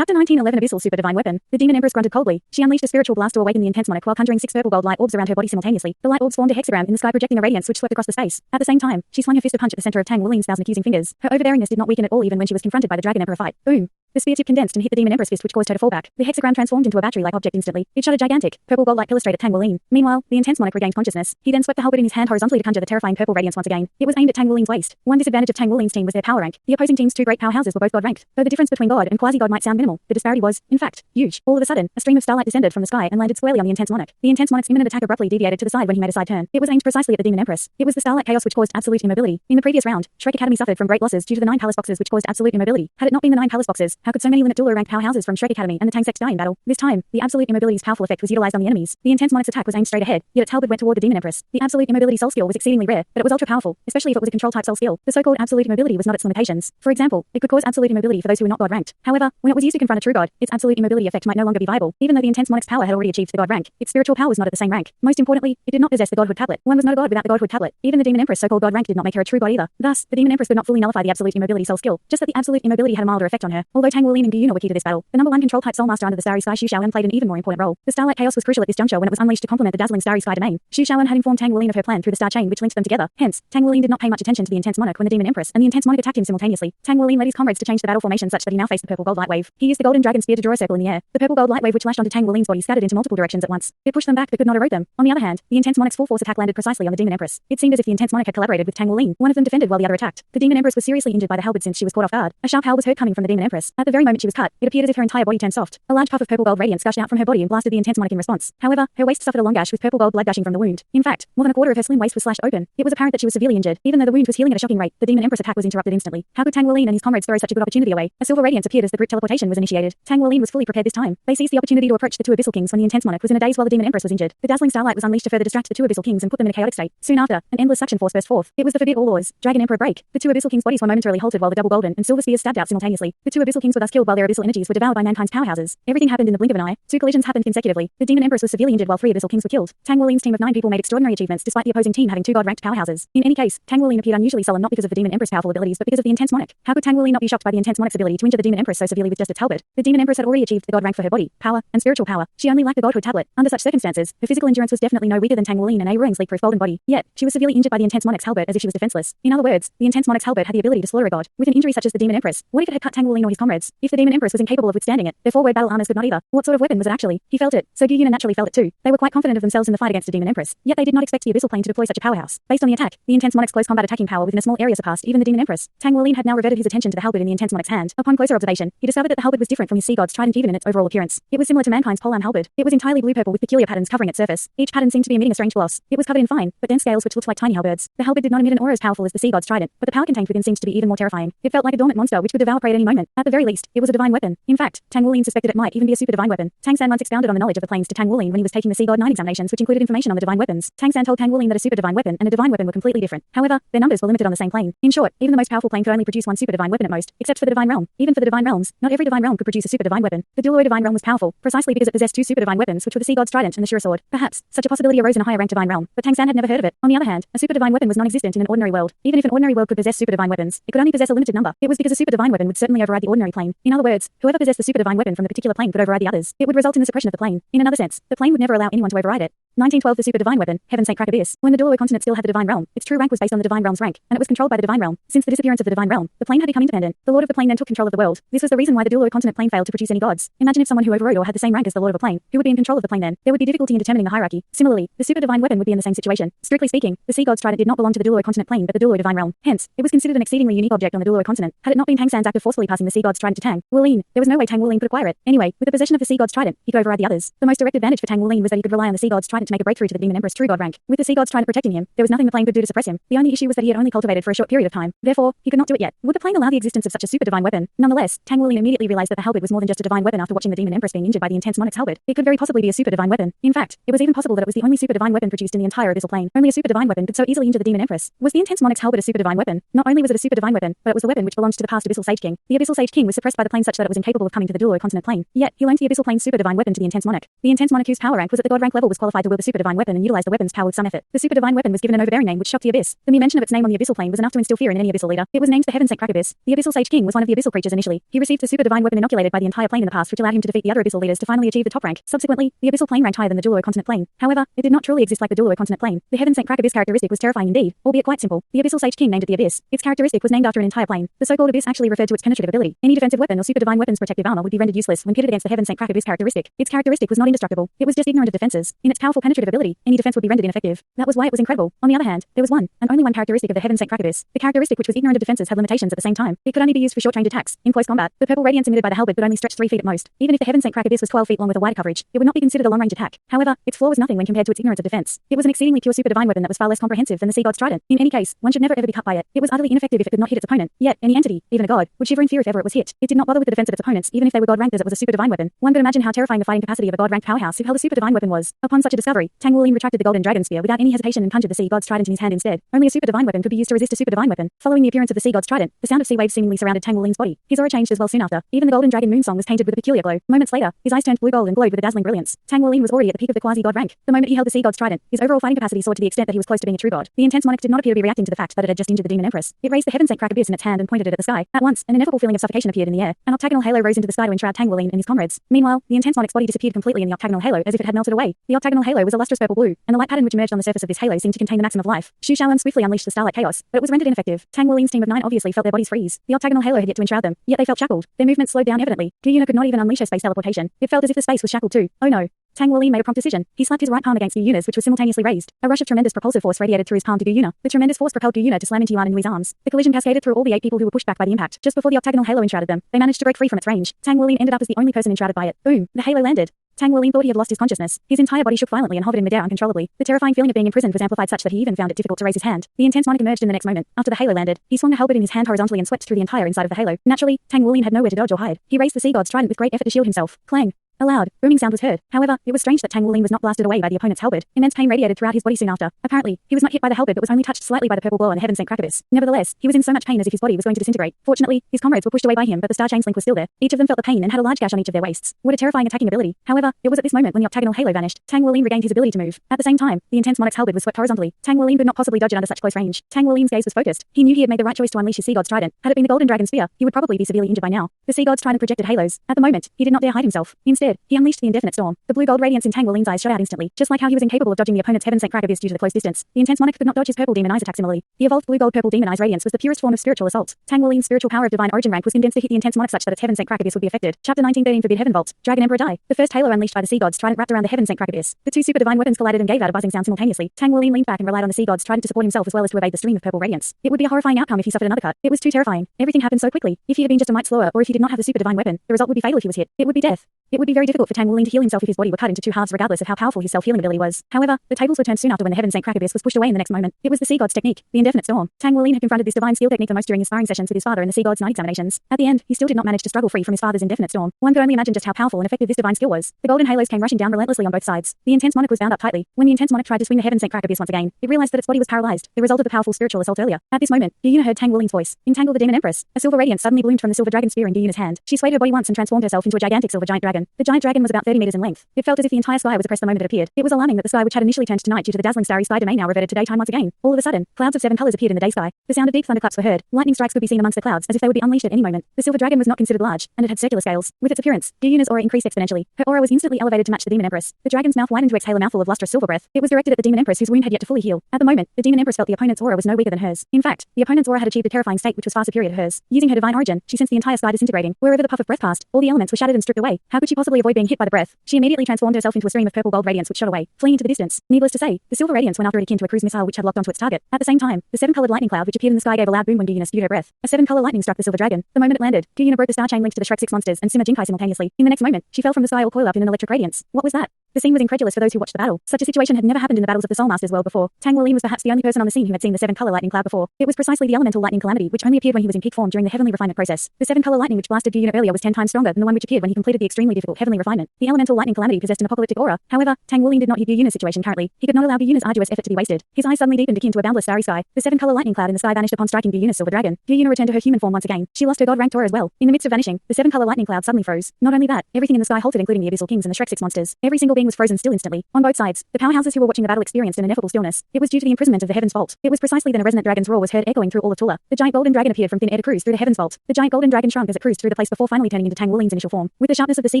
Chapter 1911 Abyssal Super Divine Weapon. The Demon Empress grunted coldly. She unleashed a spiritual blast to awaken the intense monarch while conjuring 6 purple gold light orbs around her body simultaneously. The light orbs formed a hexagram in the sky, projecting a radiance which swept across the space. At the same time, she swung her fist a punch at the center of Tang Wulin's 1,000 accusing fingers. Her overbearingness did not weaken at all even when she was confronted by the Dragon Emperor fight. Boom. The spear tip condensed and hit the Demon Empress fist, which caused her to fall back. The hexagram transformed into a battery-like object instantly. It shot a gigantic, purple gold light pilastrate at Tang Wulin. Meanwhile, the intense monarch regained consciousness. He then swept the halberd in his hand horizontally to conjure the terrifying purple radiance once again. It was aimed at Tang Wulin's waist. One disadvantage of Tang Wulin's team was their power rank. The opposing team's 2 great powerhouses were both god-ranked. Though the difference between god and quasi-god might sound minimal, the disparity was, in fact, huge. All of a sudden, a stream of starlight descended from the sky and landed squarely on the intense monarch. The intense monarch's imminent attack abruptly deviated to the side when he made a side turn. It was aimed precisely at the Demon Empress. It was the starlight chaos which caused absolute immobility. In the previous round, Shrek Academy suffered from great losses due to the 9 palace boxes which caused absolute immobility. Had it not been the 9 palace boxes, how could so many limit Douluo ranked powerhouses from Shrek Academy and the Tang sects die in battle? This time, the absolute immobility's powerful effect was utilized on the enemies. The intense monarch's attack was aimed straight ahead, yet its halberd went toward the Demon Empress. The absolute immobility soul skill was exceedingly rare, but it was ultra powerful, especially if it was a control type soul skill. The so-called absolute immobility was not its limitations. For example, it could cause absolute immobility for those who were not god ranked. However, when it was used to confront a true god, its absolute immobility effect might no longer be viable. Even though the intense monarch's power had already achieved the god rank, its spiritual power was not at the same rank. Most importantly, it did not possess the godhood tablet. One was not a god without the godhood tablet. Even the Demon Empress so-called god rank did not make her a true god either. Thus, the Demon Empress could not fully nullify the absolute immobility soul skill, just that the absolute immobility had a milder effect on her. Although Tang Wulin and Gyuna were key to this battle, the number 1 control type soul master under the Starry Sky Xu Xiaowen played an even more important role. The starlight chaos was crucial at this juncture when it was unleashed to complement the dazzling Starry Sky domain. Xu Xiaowen had informed Tang Wulin of her plan through the star chain which linked them together. Hence, Tang Wulin did not pay much attention to the intense monarch when the Demon Empress and the intense monarch attacked him simultaneously. Tang Wulin led his comrades to change the battle formation such that he now faced the purple gold light wave. He used the golden dragon spear to draw a circle in the air. The purple gold light wave which lashed onto Tang Wulin's body scattered into multiple directions at once. It pushed them back but could not erode them. On the other hand, the intense monarch's full force attack landed precisely on the Demon Empress. It seemed as if the intense monarch had collaborated with Tang Wulin. One of them defended while the other attacked. The Demon Empress was seriously injured by the halberd since she was caught off guard. A sharp howl was heard coming from the Demon Empress. At the very moment she was cut, it appeared as if her entire body turned soft. A large puff of purple gold radiance gushed out from her body and blasted the intense monarch in response. However, her waist suffered a long gash with purple gold blood gushing from the wound. In fact, more than a quarter of her slim waist was slashed open. It was apparent that she was severely injured. Even though the wound was healing at a shocking rate, the Demon Empress attack was interrupted instantly. How could Tang Wulin and his comrades throw such a good opportunity away? A silver radiance appeared as the group teleportation was initiated. Tang Wulin was fully prepared this time. They seized the opportunity to approach the 2 Abyssal Kings when the intense monarch was in a daze while the Demon Empress was injured. The dazzling starlight was unleashed to further distract the 2 Abyssal Kings and put them in a chaotic state. Soon after, an endless suction force burst forth. It was the forbid all laws, Dragon Emperor break. The 2 Abyssal Kings' bodies were momentarily halted while the double golden and silver spears stabbed out simultaneously. The 2 Abyssal Kings were thus killed while their abyssal energies were devoured by mankind's powerhouses. Everything happened in the blink of an eye. 2 collisions happened consecutively. The Demon Empress was severely injured while 3 Abyssal Kings were killed. Tang Wulin's team of 9 people made extraordinary achievements despite the opposing team having 2 god-ranked powerhouses. In any case, Tang Wulin appeared unusually sullen not because of the Demon Empress' powerful abilities but because of the intense monarch. How could Tang Wulin not be shocked by the intense monarch's ability to injure the Demon Empress so severely with just its halberd? The Demon Empress had already achieved the god rank for her body, power, and spiritual power. She only lacked the godhood tablet. Under such circumstances, her physical endurance was definitely no weaker than Tang Wulin and A Ruing's leak-proof golden body. Yet, she was severely injured by the intense monarch's halberd as if she was defenseless. In other words, the intense monarch's halberd had the ability to slaughter a god. With an injury such as the Demon Empress, what if it had cut Tang Wulin or his comrades? If the Demon Empress was incapable of withstanding it, their forward battle armors could not either. What sort of weapon was it actually? He felt it, so Gyuna naturally felt it too. They were quite confident of themselves in the fight against the Demon Empress. Yet they did not expect the Abyssal Plane to deploy such a powerhouse. Based on the attack, the intense monarch's close combat attacking power within a small area surpassed even the Demon Empress. Tang Wulin had now reverted his attention to the halberd in the intense monarch's hand. Upon closer observation, he discovered that the halberd was different from his sea god's trident even in its overall appearance. It was similar to mankind's polearm halberd. It was entirely blue-purple with peculiar patterns covering its surface. Each pattern seemed to be emitting a strange gloss. It was covered in fine, but dense scales which looked like tiny halberds. The halberd did not emit an aura as powerful as the sea god's trident, but the power contained within seemed to be even more terrifying. It felt like a dormant monster which could devour prey at any moment. At the very least, it was a divine weapon. In fact, Tang Wulin suspected it might even be a super divine weapon. Tang San once expounded on the knowledge of the planes to Tang Wulin when he was taking the Sea God 9 examinations which included information on the divine weapons. Tang San told Tang Wulin that a super divine weapon and a divine weapon were completely different. However, their numbers were limited on the same plane. In short, even the most powerful plane could only produce 1 super divine weapon at most, except for the divine realm. Even for the divine realms, not every divine realm could produce a super divine weapon. The Douluo divine realm was powerful, precisely because it possessed 2 super divine weapons which were the Sea God's trident and the Shura sword. Perhaps, such a possibility arose in a higher ranked divine realm, but Tang San had never heard of it. On the other hand, a super divine weapon was non-existent in an ordinary world. Even if an ordinary world could possess super divine weapons, it could only possess a limited number. It was because a super divine weapon would certainly override the ordinary plane. In other words, whoever possessed the super divine weapon from the particular plane could override the others. It would result in the suppression of the plane. In another sense, the plane would never allow anyone to override it. 1912 The super divine weapon, Heaven St. Crack Abyss. When the Douluo continent still had the divine realm, its true rank was based on the divine realm's rank, and it was controlled by the divine realm. Since the disappearance of the divine realm, the plane had become independent. The lord of the plane then took control of the world. This was the reason why the Douluo continent plane failed to produce any gods. Imagine if someone who overrode or had the same rank as the lord of a plane, who would be in control of the plane then? There would be difficulty in determining the hierarchy. Similarly, the super divine weapon would be in the same situation. Strictly speaking, the Sea God's trident did not belong to the Douluo continent plane but the Douluo divine realm. Hence, it was considered an exceedingly unique object on the Douluo continent. Had it not been Tang San's act of forcefully passing the Sea God's trident to Tang Wulin, there was no way Tang Wulin could acquire it. Anyway, with the possession of the Sea God's trident, he could override the others. The most direct advantage for Tang Wulin was that he could rely on the Sea God's trident to make a breakthrough to the Demon Empress true god rank. With the Sea God's trident protecting him, there was nothing the plane could do to suppress him. The only issue was that he had only cultivated for a short period of time. Therefore, he could not do it yet. Would the plane allow the existence of such a super divine weapon? Nonetheless, Tang Wulin immediately realized that the halberd was more than just a divine weapon after watching the Demon Empress being injured by the intense monarch's halberd. It could very possibly be a super divine weapon. In fact, it was even possible that it was the only super divine weapon produced in the entire abyssal plane. Only a super divine weapon could so easily injure the Demon Empress. Was the intense monarch's halberd a super divine weapon? Not only was it a super divine weapon, but it was a weapon which belonged to the past abyssal sage king. The abyssal sage king was suppressed by the plane such that it was incapable of coming to the Douluo continent plane. Yet, he lent the abyssal plane's super divine weapon to the intense monarch. The intense monarch whose power rank was at the god rank level was qualified to wield the super divine weapon and utilize the weapon's power with some effort. The super divine weapon was given an overbearing name which shocked the abyss. The mere mention of its name on the abyssal plane was enough to instill fear in any abyssal leader. It was named the Heaven-Sent Crack Abyss. The abyssal sage king was one of the abyssal creatures initially. He received the super divine weapon inoculated by the entire plane in the past, which allowed him to defeat the other abyssal leaders to finally achieve the top rank. Subsequently, the abyssal plane ranked higher than the Douluo continent plane. However, it did not truly exist like the Douluo continent plane. The Heaven-Sent Crack Abyss characteristic was terrifying indeed, albeit quite simple. The abyssal sage king named it the abyss. Its characteristic was named after an entire plane. The so-called abyss actually referred to its penetrative ability. Any defensive weapon or super divine weapon's protective armor would be rendered useless when pitted against the Heaven-Sent Crack Abyss characteristic. Its characteristic was not indestructible. It was just ignorant of defenses. In its powerful penetrative ability, any defense would be rendered ineffective. That was why it was incredible. On the other hand, there was one, and only one characteristic of the Heaven-Sent Crack Abyss. The characteristic which was ignorant of defenses had limitations at the same time. It could only be used for short-range attacks. In close combat, the purple radiance emitted by the halberd could only stretch 3 feet at most. Even if the Heaven-Sent Crack Abyss was 12 feet long with a wide coverage, it would not be considered a long-range attack. However, its flaw was nothing when compared to its ignorance of defense. It was an exceedingly pure super divine weapon that was far less comprehensive than the sea god's trident. In any case, one should never ever be cut by it. It was utterly ineffective if it could not hit its opponent. Yet, any entity, even a god, would shiver in fear if ever it was hit. It did not bother with the defense of its opponents, even if they were god-ranked, as it was a super divine weapon. One could imagine how terrifying the fighting capacity of a god-ranked powerhouse who held a super divine weapon was. Upon such a discovery, Tang Wuling retracted the golden dragon spear without any hesitation and conjured the sea god's trident in his hand instead. Only a super divine weapon could be used to resist a super divine weapon. Following the appearance of the sea god's trident, the sound of sea waves seemingly surrounded Tang Wuling's body. His aura changed as well soon after. Even the golden dragon moon song was tainted with a peculiar glow. Moments later, his eyes turned blue gold and glowed with a dazzling brilliance. Tang Wuling was already at the peak of the quasi-god rank. The moment he held the sea god's trident, his overall fighting capacity soared to the extent that he was close to being a true god. The intense monarch did not appear to be reacting to the fact that it had just injured the demon empress. It raised the Heaven-Sent Crack Abyss in its hand and pointed it at the sky. At once, an ineffable feeling of suffocation appeared in the air. An octagonal halo rose into the sky to enshroud Tang Wuling and his comrades. Meanwhile, the intense monarch's body disappeared completely in the octagonal halo as if it had melted away. The octagonal halo was a lustrous purple blue, and the light pattern which emerged on the surface of this halo seemed to contain the maxim of life. Shu Shaoan swiftly unleashed the starlight chaos, but it was rendered ineffective. Tang Wuling's team of 9 obviously felt their bodies freeze. The octagonal halo had yet to enshroud them, yet they felt shackled. Their movements slowed down evidently. Gu Yuna could not even unleash her space teleportation. It felt as if the space was shackled too. Oh no. Tang Wuling made a prompt decision. He slapped his right palm against Gu Yuna's, which was simultaneously raised. A rush of tremendous propulsive force radiated through his palm to Gu Yuna. The tremendous force propelled Gu Yuna to slam into Yuan and Nui's arms. The collision cascaded through all the 8 people who were pushed back by the impact. Just before the octagonal halo enshrouded them, they managed to break free from its range. Tang Wuling ended up as the only person enshrouded by it. Boom! The halo landed. Tang Wuling thought he had lost his consciousness. His entire body shook violently and hovered in midair uncontrollably. The terrifying feeling of being imprisoned was amplified such that he even found it difficult to raise his hand. The intense monarch emerged in the next moment. After the halo landed, he swung a halberd in his hand horizontally and swept through the entire inside of the halo. Naturally, Tang Wuling had nowhere to dodge or hide. He raised the sea god's trident with great effort to shield himself. Clang! A loud, booming sound was heard. However, it was strange that Tang Wuling was not blasted away by the opponent's halberd. Immense pain radiated throughout his body soon after. Apparently, he was not hit by the halberd but was only touched slightly by the purple glow on the Heaven-Sent Crack Abyss. Nevertheless, he was in so much pain as if his body was going to disintegrate. Fortunately, his comrades were pushed away by him, but the Star Chains link was still there. Each of them felt the pain and had a large gash on each of their waists. What a terrifying attacking ability. However, it was at this moment when the octagonal halo vanished. Tang Wuling regained his ability to move. At the same time, the intense monarch's halberd was swept horizontally. Tang Wuling could not possibly dodge it under such close range. Tang Wuling's gaze was focused. He knew he had made the right choice to unleash his sea god's trident. Had it been the golden dragon spear, he would probably be severely injured by now. The sea god's trident projected halos. At the moment, he did not dare hide himself. Instead, he unleashed the indefinite storm. The blue gold radiance in Tang Wuling's eyes shot out instantly, just like how he was incapable of dodging the opponent's Heaven-Sent Crack Abyss due to the close distance. The intense monarch could not dodge his purple demon eyes attack similarly. The evolved blue gold purple demon eyes radiance was the purest form of spiritual assault. Tang Wuling's spiritual power of divine origin rank was condensed to hit the intense monarch such that its Heaven-Sent Crack Abyss would be affected. Chapter 1913 Forbid Heaven Vault. Dragon Emperor die. The first halo unleashed by the sea god's trident wrapped around the Heaven-Sent Crack Abyss. The 2 super divine weapons collided and gave out a buzzing sound simultaneously. Tang Wuling leaned back and relied on the sea god's trident to support himself as well as to evade the stream of purple radiance. It would be a horrifying outcome if he suffered another cut. It was too terrifying. Everything happened so quickly. If he had been just a mite slower, or if he did not have the super divine weapon, the result would be fatal if he was hit. It would be death. It would be very difficult for Tang Wuling to heal himself if his body were cut into 2 halves regardless of how powerful his self-healing ability was. However, the tables were turned soon after when the Heaven-Sent Crack Abyss was pushed away in the next moment. It was the sea god's technique, the indefinite storm. Tang Wuling had confronted this divine skill technique the most during his sparring sessions with his father in the sea god's night examinations. At the end, he still did not manage to struggle free from his father's indefinite storm. One could only imagine just how powerful and effective this divine skill was. The golden halos came rushing down relentlessly on both sides. The intense monarch was bound up tightly. When the intense monarch tried to swing the Heaven-Sent Crack Abyss once again, it realized that its body was paralyzed, the result of the powerful spiritual assault earlier. At this moment, Gu Yuna heard Tang Wuling's voice. Entangle the demon empress. A silver radiance suddenly bloomed from the silver dragon spear in Gu Yuna's hand. She swayed her body once and transformed herself into a gigantic silver giant dragon. The giant dragon was about 30 meters in length. It felt as if the entire sky was oppressed the moment it appeared. It was alarming that the sky which had initially turned to night due to the dazzling starry sky domain now reverted to daytime once again. All of a sudden, clouds of 7 colors appeared in the day sky. The sound of deep thunderclaps were heard. Lightning strikes could be seen amongst the clouds as if they would be unleashed at any moment. The silver dragon was not considered large, and it had circular scales. With its appearance, Gu Yuna's aura increased exponentially. Her aura was instantly elevated to match the demon empress. The dragon's mouth widened to exhale a mouthful of lustrous silver breath. It was directed at the demon empress whose wound had yet to fully heal. At the moment, the demon empress felt the opponent's aura was no weaker than hers. In fact, the opponent's aura had achieved a terrifying state which was far superior to hers. Using her divine origin, she sensed the entire sky disintegrating. Wherever the puff of breath passed, all the elements were shattered and stripped away. How could she possibly avoid being hit by the breath? She immediately transformed herself into a stream of purple gold radiance which shot away, fleeing into the distance. Needless to say, the silver radiance went after it akin to a cruise missile which had locked onto its target. At the same time, the 7-colored lightning cloud which appeared in the sky gave a loud boom when Gu Yuna spewed her breath. A 7-color lightning struck the silver dragon. The moment it landed, Gu Yuna broke the star chain linked to the Shrek 6 monsters and Sima Jinkai simultaneously. In the next moment, she fell from the sky all coiled up in an electric radiance. What was that? The scene was incredulous for those who watched the battle. Such a situation had never happened in the battles of the Soul Masters world before. Tang Wuling was perhaps the only person on the scene who had seen the 7-color lightning cloud before. It was precisely the elemental lightning calamity which only appeared when he was in peak form during the heavenly refinement process. The 7-color lightning which blasted Gu Yuna earlier was 10 times stronger than the one which appeared when he completed the extremely difficult heavenly refinement. The elemental lightning calamity possessed an apocalyptic aura. However, Tang Wuling did not heed Gu Yuna's situation currently. He could not allow Gu Yuna's arduous effort to be wasted. His eyes suddenly deepened akin to a boundless starry sky. The 7-color lightning cloud in the sky vanished upon striking Gu Yuna's silver dragon. Gu Yuna returned to her human form once again. She lost her god-ranked aura as well. In the midst of vanishing, the 7-color lightning cloud suddenly froze. Not only that, everything in the sky halted including the abyssal kings and the Shrek 6 monsters. Every single being being was frozen still instantly. On both sides, the powerhouses who were watching the battle experienced an ineffable stillness. It was due to the imprisonment of the heaven's vault. It was precisely then a resonant dragon's roar was heard echoing through all of Douluo. The giant golden dragon appeared from thin air to cruise through the heaven's vault. The giant golden dragon shrunk as it cruised through the place before finally turning into Tang Wulin's initial form. With the sharpness of the sea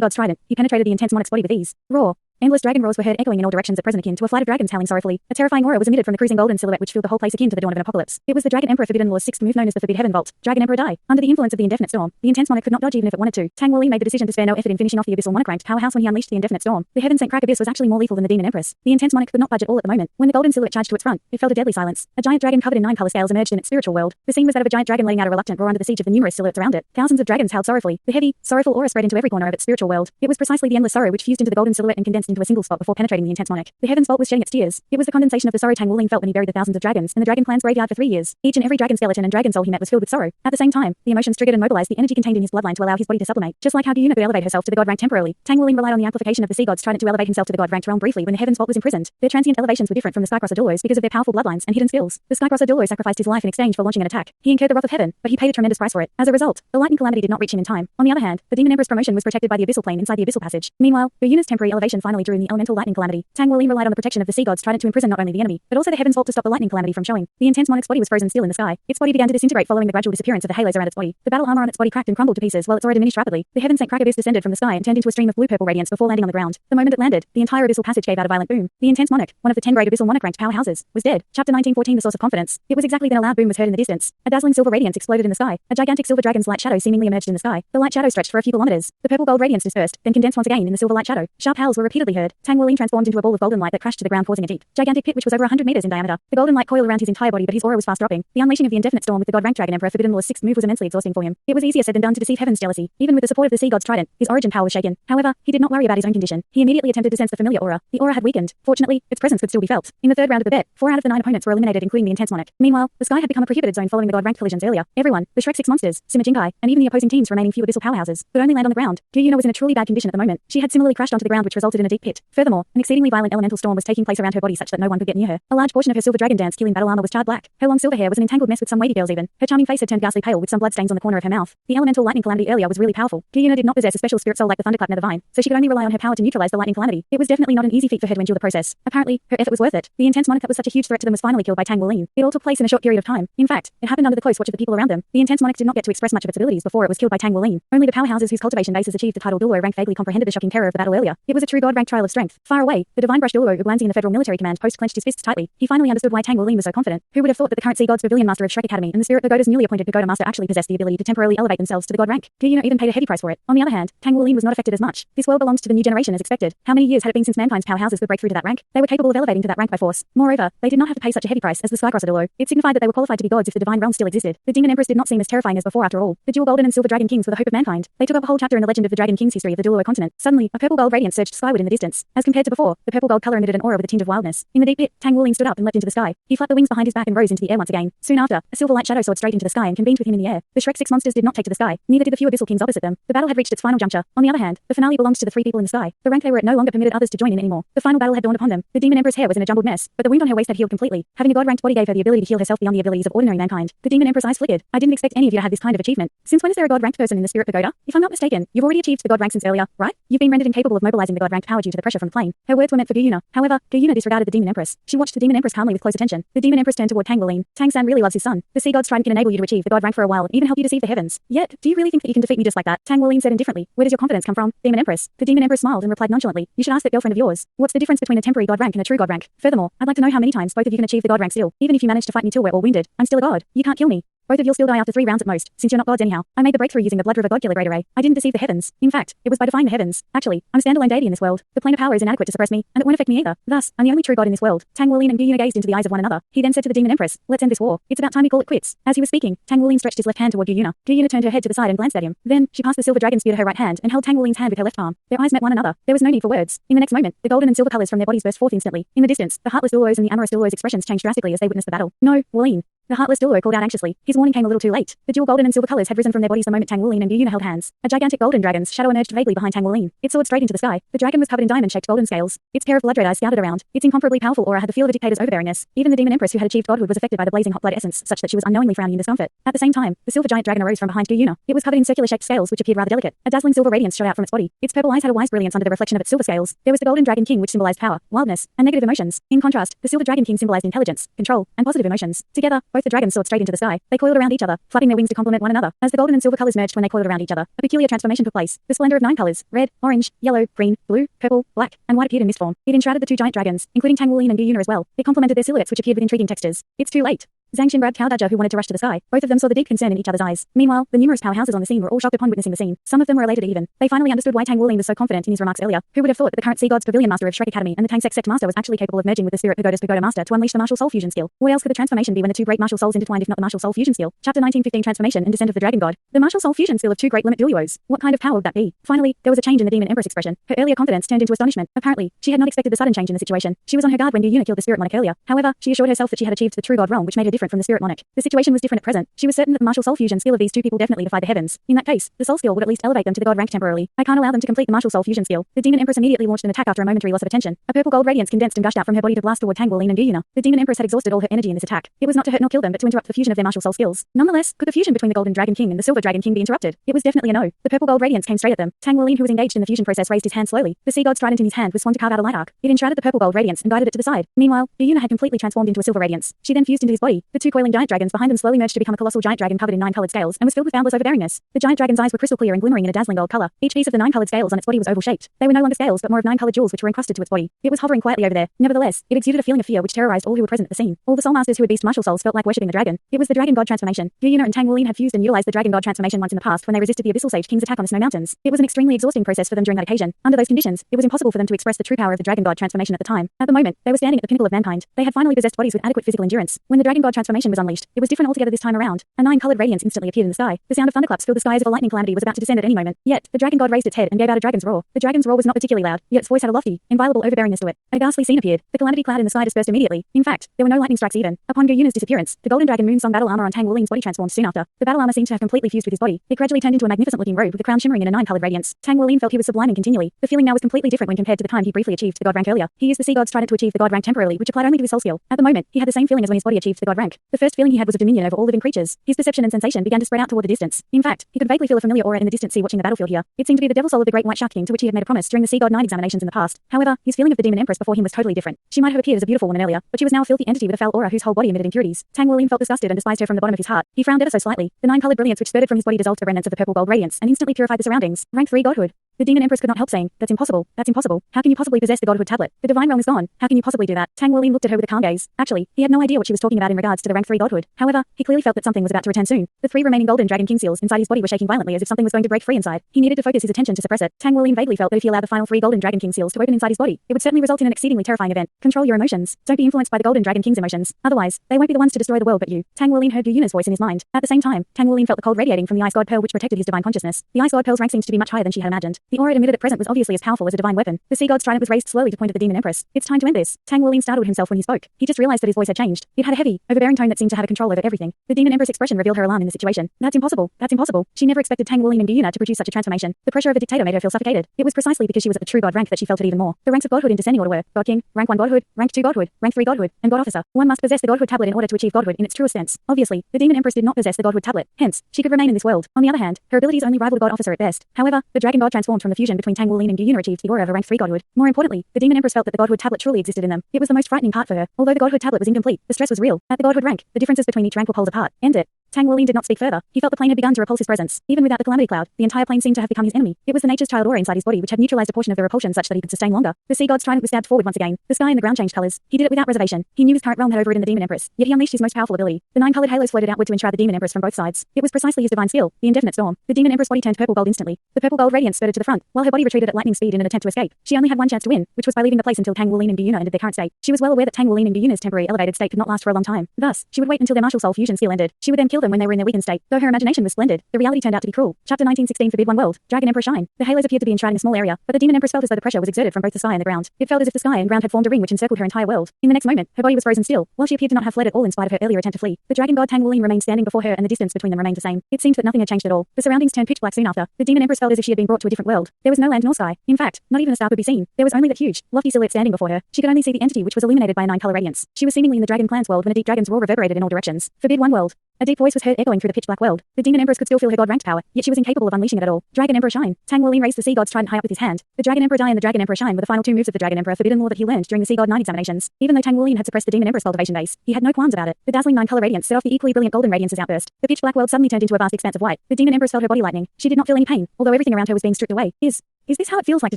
god's trident, he penetrated the intense monarch's body with ease. Roar. Endless dragon roars were heard echoing in all directions at present akin to a flight of dragons howling sorrowfully. A terrifying aura was emitted from the cruising golden silhouette which filled the whole place akin to the dawn of an apocalypse. It was the Dragon Emperor Forbidden Law's sixth move known as the Forbid Heaven Vault. Dragon Emperor Dai. Under the influence of the indefinite storm, the intense monarch could not dodge even if it wanted to. Tang Wulin made the decision to spare no effort in finishing off the abyssal monarch ranked powerhouse when he unleashed the indefinite storm. The heaven sent crack abyss was actually more lethal than the demon empress. The intense monarch could not budge at all at the moment. When the golden silhouette charged to its front, it felt a deadly silence. A giant dragon covered in 9 color scales emerged in its spiritual world. The scene was that of a giant dragon letting out a reluctant roar under the siege of the numerous silhouettes around it. Thousands of dragons howled sorrowfully. The heavy, sorrowful aura spread into every corner of its spiritual world. It was precisely the endless sorrow which fused into the golden silhouette and condensed into a single spot before penetrating the intense monarch. The heaven's vault was shedding its tears. It was the condensation of the sorrow Tang Wulin felt when he buried the thousands of dragons in the dragon clan's graveyard for 3 years. Each and every dragon skeleton and dragon soul he met was filled with sorrow. At the same time, the emotions triggered and mobilized the energy contained in his bloodline to allow his body to sublimate. Just like how Gyuna could elevate herself to the god rank temporarily, Tang Wulin relied on the amplification of the sea god's trident to elevate himself to the god ranked realm briefly when the heaven's vault was imprisoned. Their transient elevations were different from the Skycrosser Douluo's because of their powerful bloodlines and hidden skills. The Skycrosser Douluo sacrificed his life in exchange for launching an attack. He incurred the wrath of heaven, but he paid a tremendous price for it. As a result, the lightning calamity did not reach him in time. On the other hand, the demon empress promotion was protected by the abyssal plane inside the abyssal passage. Meanwhile, Gyuna's temporary elevation finally drew in the elemental lightning calamity. Tang Wulin relied on the protection of the sea god's trident to imprison not only the enemy, but also the heaven's vault to stop the lightning calamity from showing. The intense monarch's body was frozen still in the sky. Its body began to disintegrate following the gradual disappearance of the halos around its body. The battle armor on its body cracked and crumbled to pieces while its aura diminished rapidly. The heaven sent crack abyss descended from the sky and turned into a stream of blue-purple radiance before landing on the ground. The moment it landed, the entire abyssal passage gave out a violent boom. The intense monarch, one of the 10 great abyssal monarch ranked powerhouses, was dead. Chapter 1914 The Source of Confidence. It was exactly then a loud boom was heard in the distance. A dazzling silver radiance exploded in the sky. A gigantic silver dragon's light shadow seemingly emerged in the sky. The light shadow stretched for a few kilometers. The purple gold radiance dispersed, then condensed once again in the silver light shadow. Sharp howls were repeatedly heard. Tang Wulin transformed into a ball of golden light that crashed to the ground causing a deep, gigantic pit which was over 100 meters in diameter. The golden light coiled around his entire body but his aura was fast dropping. The unleashing of the indefinite storm with the god-ranked Dragon Emperor Forbidden Law's sixth move was immensely exhausting for him. It was easier said than done to deceive heaven's jealousy. Even with the support of the sea god's trident, his origin power was shaken. However, he did not worry about his own condition. He immediately attempted to sense the familiar aura. The aura had weakened. Fortunately, its presence could still be felt. In the third round of the bet, 4 out of the 9 opponents were eliminated, including the intense monarch. Meanwhile, the sky had become a prohibited zone following the god-ranked collisions earlier. Everyone, the Shrek 6 monsters, Sima Jinkai, and even the opposing teams remaining few abyssal powerhouses, could only land on the ground. Gyuna was in a truly bad condition at the moment. She had similarly crashed onto the ground which resulted in a deep pit. Furthermore, an exceedingly violent elemental storm was taking place around her body such that no one could get near her. A large portion of her silver dragon dance killing battle armor was charred black. Her long silver hair was an entangled mess with some wavy curls even. Her charming face had turned ghastly pale with some bloodstains on the corner of her mouth. The elemental lightning calamity earlier was really powerful. Gyuna did not possess a special spirit soul like the thunderclap Nethervine, so she could only rely on her power to neutralize the lightning calamity. It was definitely not an easy feat for her to endure the process. Apparently, her effort was worth it. The intense monarch that was such a huge threat to them was finally killed by Tang Wulin. It all took place in a short period of time. In fact, it happened under the close watch of the people around them. The intense monarch did not get to express much of its abilities before it was killed by Tang Wulin. Only the powerhouses whose cultivation bases achieved the title Douluo rank vaguely comprehended the shocking terror of the battle earlier. It was a true god-ranked trial of strength. Far away, the divine brush Douluo glancing in the Federal Military Command post clenched his fists tightly. He finally understood why Tang Wulin was so confident. Who would have thought that the current sea god's pavilion master of Shrek Academy and the spirit pagoda's newly appointed pagoda master actually possessed the ability to temporarily elevate themselves to the god rank? Gyuna even paid a heavy price for it. On the other hand, Tang Wulin was not affected as much. This world belonged to the new generation as expected. How many years had it been since mankind's powerhouses could break through to that rank? They were capable of elevating to that rank by force. Moreover, they did not have to pay such a heavy price as the Skycrosser Douluo. It signified that they were qualified to be gods if the divine realm still existed. The demon empress did not seem as terrifying as before after all. The dual golden and silver dragon kings were the hope of mankind. They took up a whole chapter in the legend of the dragon king's history of the Douluo continent. Suddenly, a purple gold radiance surged skyward in the distance. As compared to before, the purple gold color emitted an aura with a tinge of wildness. In the deep pit, Tang Wulin stood up and leapt into the sky. He flapped the wings behind his back and rose into the air once again. Soon after, a silver light shadow soared straight into the sky and convened with him in the air. The Shrek 6 monsters did not take to the sky, neither did the few abyssal kings opposite them. The battle had reached its final juncture. On the other hand, the finale belonged to the 3 people in the sky. The rank they were at no longer permitted others to join in anymore. The final battle had dawned upon them. The demon empress hair was in a jumbled mess, but the wound on her waist had healed completely. Having a god-ranked body gave her the ability to heal herself beyond the abilities of ordinary mankind. The demon empress eyes flickered. I didn't expect any of you to have this kind of achievement. Since when is there a god-ranked person in the spirit pagoda? If I'm not mistaken, you've already achieved the god rank since earlier, right? You've been rendered incapable of mobilizing the god-ranked power due to the pressure from the plane. Her words were meant for Gyuna. However, Gyuna disregarded the demon empress. She watched the demon empress calmly with close attention. The demon empress turned toward Tang Wulin. Tang-san really loves his son. The sea god's trident can enable you to achieve the god rank for a while and even help you deceive the heavens. Yet, do you really think that you can defeat me just like that? Tang Wulin said indifferently. Where does your confidence come from, demon empress? The demon empress smiled and replied nonchalantly. You should ask that girlfriend of yours. What's the difference between a temporary god rank and a true god rank? Furthermore, I'd like to know how many times both of you can achieve the god rank still. Even if you manage to fight me till we're all wounded, I'm still a god. You can't kill me. Both of you'll still die after 3 rounds at most, since you're not gods anyhow. I made the breakthrough using the blood river god killer great array. I didn't deceive the heavens. In fact, it was by defying the heavens. Actually, I'm a standalone deity in this world. The plane of power is inadequate to suppress me, and it won't affect me either. Thus, I'm the only true god in this world. Tang Wulin and Gyuna gazed into the eyes of one another. He then said to the demon empress, let's end this war. It's about time we call it quits. As he was speaking, Tang Wulin stretched his left hand toward Gyuna. Gyuna turned her head to the side and glanced at him. Then, she passed the silver dragon spear to her right hand and held Tang Wulin's hand with her left palm. Their eyes met one another. There was no need for words. In the next moment, the golden and silver colors from their bodies burst forth instantly. In the distance, the heartless Douluo's and the amorous Douluo's expressions changed drastically as they witnessed the battle. No, Wulin. The heartless Douluo called out anxiously. His warning came a little too late. The dual golden and silver colors had risen from their bodies the moment Tang Wuling and Yuna held hands. A gigantic golden dragon's shadow emerged vaguely behind Tang Wuling. It soared straight into the sky. The dragon was covered in diamond-shaped golden scales. Its pair of blood red eyes scouted around. Its incomparably powerful aura had the feel of a dictator's overbearingness. Even the demon empress who had achieved godhood was affected by the blazing hot blood essence, such that she was unknowingly frowning in discomfort. At the same time, the silver giant dragon arose from behind Yuna. It was covered in circular-shaped scales which appeared rather delicate. A dazzling silver radiance shot out from its body. Its purple eyes had a wise brilliance under the reflection of its silver scales. There was the golden dragon king which symbolized power, wildness, and negative emotions. In contrast, the silver dragon king symbolized intelligence, control, and positive emotions. Together, both the dragons soared straight into the sky. They coiled around each other, flapping their wings to complement one another. As the golden and silver colors merged when they coiled around each other, a peculiar transformation took place. The splendor of 9 colors, red, orange, yellow, green, blue, purple, black, and white appeared in mist form. It enshrouded the 2 giant dragons, including Tang Wuling and Yuna as well. It complemented their silhouettes which appeared with intriguing textures. It's too late. Zhang Xin grabbed Cao Dazhe who wanted to rush to the sky. Both of them saw the deep concern in each other's eyes. Meanwhile, the numerous powerhouses on the scene were all shocked upon witnessing the scene. Some of them were elated even. They finally understood why Tang Wuling was so confident in his remarks earlier. Who would have thought that the current Sea God's Pavilion Master of Shrek Academy and the Tang Sect Master was actually capable of merging with the Spirit Pagoda Master to unleash the martial soul fusion skill? What else could the transformation be when the 2 great martial souls intertwined if not the martial soul fusion skill? Chapter 1915 Transformation and Descent of the Dragon God. The martial soul fusion skill of 2 great limit Douluos. What kind of power would that be? Finally, there was a change in the demon empress expression. Her earlier confidence turned into astonishment. Apparently, she had not expected the sudden change in the situation. She was on her guard when Yuna killed the spirit monarch earlier. However, she assured herself that she had achieved the true god realm which made her different from the spirit monarch. The situation was different at present. She was certain that the martial soul fusion skill of these 2 people definitely defied the heavens. In that case, the soul skill would at least elevate them to the god rank temporarily. I can't allow them to complete the martial soul fusion skill. The demon empress immediately launched an attack after a momentary loss of attention. A purple gold radiance condensed and gushed out from her body to blast toward Tang Wuling and Yuna. The demon empress had exhausted all her energy in this attack. It was not to hurt nor kill them but to interrupt the fusion of their martial soul skills. Nonetheless, could the fusion between the golden dragon king and the silver dragon king be interrupted? It was definitely a no. The purple gold radiance came straight at them. Tang Wuling, who was engaged in the fusion process, raised his hand slowly. The sea god's trident in his hand was swung to carve out a light arc. It enshrouded the purple gold radiance and guided it to the side. Meanwhile, Yuna had completely transformed into a silver radiance. She then fused into his body. The 2 coiling giant dragons behind them slowly merged to become a colossal giant dragon covered in 9 colored scales and was filled with boundless overbearingness. The giant dragon's eyes were crystal clear and glimmering in a dazzling gold color. Each piece of the 9 colored scales on its body was oval shaped. They were no longer scales but more of 9 colored jewels which were encrusted to its body. It was hovering quietly over there. Nevertheless, it exuded a feeling of fear which terrorized all who were present at the scene. All the soul masters who had beast martial souls felt like worshipping the dragon. It was the dragon god transformation. Yuna and Tang Wuling had fused and utilized the dragon god transformation once in the past when they resisted the abyssal sage king's attack on the snow mountains. It was an extremely exhausting process for them during that occasion. Under those conditions, it was impossible for them to express the true power of the dragon god transformation at the time. At the moment, they were standing at the pinnacle of mankind. They had finally possessed bodies with adequate physical endurance. When the dragon god transformation was unleashed, it was different altogether this time around. A 9-colored radiance instantly appeared in the sky. The sound of thunderclaps filled the sky as if a lightning calamity was about to descend at any moment. Yet, the dragon god raised its head and gave out a dragon's roar. The dragon's roar was not particularly loud, yet its voice had a lofty, inviolable overbearingness to it. A ghastly scene appeared. The calamity cloud in the sky dispersed immediately. In fact, there were no lightning strikes even. Upon Yuna's disappearance, the golden dragon moon song battle armor on Tang Wuling's body transformed soon after. The battle armor seemed to have completely fused with his body. It gradually turned into a magnificent-looking robe with a crown shimmering in a 9-colored radiance. Tang Wuling felt he was subliming continually. The feeling now was completely different when compared to the time he briefly achieved the god rank earlier. He used the sea god's trident to achieve the god rank temporarily, which applied only to his soul skill. At the moment, he had the same feeling as when his body achieved the god rank. The first feeling he had was of dominion over all living creatures. His perception and sensation began to spread out toward the distance. In fact, he could vaguely feel a familiar aura in the distant sea watching the battlefield here. It seemed to be the devil soul of the great white shark king to which he had made a promise during the sea god 9 examinations in the past. However, his feeling of the demon empress before him was totally different. She might have appeared as a beautiful woman earlier, but she was now a filthy entity with a foul aura whose whole body emitted impurities. Tang Wuling felt disgusted and despised her from the bottom of his heart. He frowned ever so slightly. The 9-colored brilliance which spurted from his body dissolved the remnants of the purple gold radiance and instantly purified the surroundings. Rank 3 godhood. The demon empress could not help saying, "That's impossible. That's impossible. How can you possibly possess the godhood tablet? The divine realm is gone. How can you possibly do that?" Tang Wuling looked at her with a calm gaze. Actually, he had no idea what she was talking about in regards to the rank 3 godhood. However, he clearly felt that something was about to return soon. The 3 remaining golden dragon king seals inside his body were shaking violently as if something was going to break free inside. He needed to focus his attention to suppress it. Tang Wuling vaguely felt that if he allowed the final 3 golden dragon king seals to open inside his body, it would certainly result in an exceedingly terrifying event. Control your emotions. Don't be influenced by the golden dragon king's emotions. Otherwise, they won't be the ones to destroy the world but you. Tang Wuling heard Yuna's voice in his mind. At the same time, Tang Wuling felt the cold radiating from the ice god pearl which protected his divine consciousness. The ice god pearl's rank seemed to be much higher than she had imagined. The aura it emitted at present was obviously as powerful as a divine weapon. The sea god's trident was raised slowly to point at the demon empress. It's time to end this. Tang Wuling startled himself when he spoke. He just realized that his voice had changed. It had a heavy, overbearing tone that seemed to have a control over everything. The demon empress expression revealed her alarm in the situation. That's impossible. That's impossible. She never expected Tang Wuling and Yuna to produce such a transformation. The pressure of a dictator made her feel suffocated. It was precisely because she was at the true god rank that she felt it even more. The ranks of godhood in descending order were God King, rank 1 godhood, rank 2 godhood, rank 3 godhood, and god officer. One must possess the godhood tablet in order to achieve godhood in its truest sense. Obviously, the demon empress did not possess the godhood tablet. Hence, she could remain in this world. On the other hand, her abilities only rivaled a god officer at best. However, the dragon god transformed from the fusion between Tang Wuling and Yuna achieved the aura of a rank 3 godhood. More importantly, the demon empress felt that the godhood tablet truly existed in them. It was the most frightening part for her. Although the godhood tablet was incomplete, the stress was real. At the godhood rank, the differences between each rank were poles apart. End it. Tang Wuling did not speak further. He felt the plane had begun to repulse his presence. Even without the calamity cloud, the entire plane seemed to have become his enemy. It was the nature's child aura inside his body which had neutralized a portion of the repulsion such that he could sustain longer. The sea god's trident was stabbed forward once again. The sky and the ground changed colors. He did it without reservation. He knew his current realm had overridden the demon empress, yet he unleashed his most powerful ability. The 9-colored halos floated outward to enshroud the demon empress from both sides. It was precisely his divine skill, the indefinite storm. The demon empress body turned purple gold instantly. The purple gold radiance spurted to the front, while her body retreated at lightning speed in an attempt to escape. She only had one chance to win, which was by leaving the place until Tang Wuling and Yuna ended their current state. She was well aware that Tang Wuling and Yuna's temporary elevated state could not last for a long time. Thus, she would wait until their martial soul fusion skill ended. She would then kill kill them when they were in their weakened state. Though her imagination was splendid, the reality turned out to be cruel. Chapter 1916 Forbid One World. Dragon Emperor Shine. The halos appeared to be enshrined in a small area, but the demon empress felt as though the pressure was exerted from both the sky and the ground. It felt as if the sky and ground had formed a ring which encircled her entire world. In the next moment, her body was frozen still, while she appeared to not have fled at all in spite of her earlier attempt to flee. The dragon god Tang Wuling remained standing before her, and the distance between them remained the same. It seemed that nothing had changed at all. The surroundings turned pitch black soon after. The demon empress felt as if she had been brought to a different world. There was no land nor sky. In fact, not even a star could be seen. There was only that huge, lofty silhouette standing before her. She could only see the entity which was illuminated by a nine-color radiance. She was seemingly in the dragon clan's world when a deep dragon's roar reverberated in all directions. Forbid One World. A deep voice was heard echoing through the pitch-black world. The demon empress could still feel her god-ranked power, yet she was incapable of unleashing it at all. Dragon Emperor Shine. Tang Wuling raised the sea god's trident high up with his hand. The Dragon Emperor Die and the Dragon Emperor Shine were the final two moves of the Dragon Emperor Forbidden Law that he learned during the Sea God 9 examinations. Even though Tang Wuling had suppressed the demon empress cultivation base, he had no qualms about it. The dazzling nine-color radiance set off the equally brilliant golden radiance's outburst. The pitch-black world suddenly turned into a vast expanse of white. The demon empress felt her body lightening. She did not feel any pain, although everything around her was being stripped away. Is this how it feels like to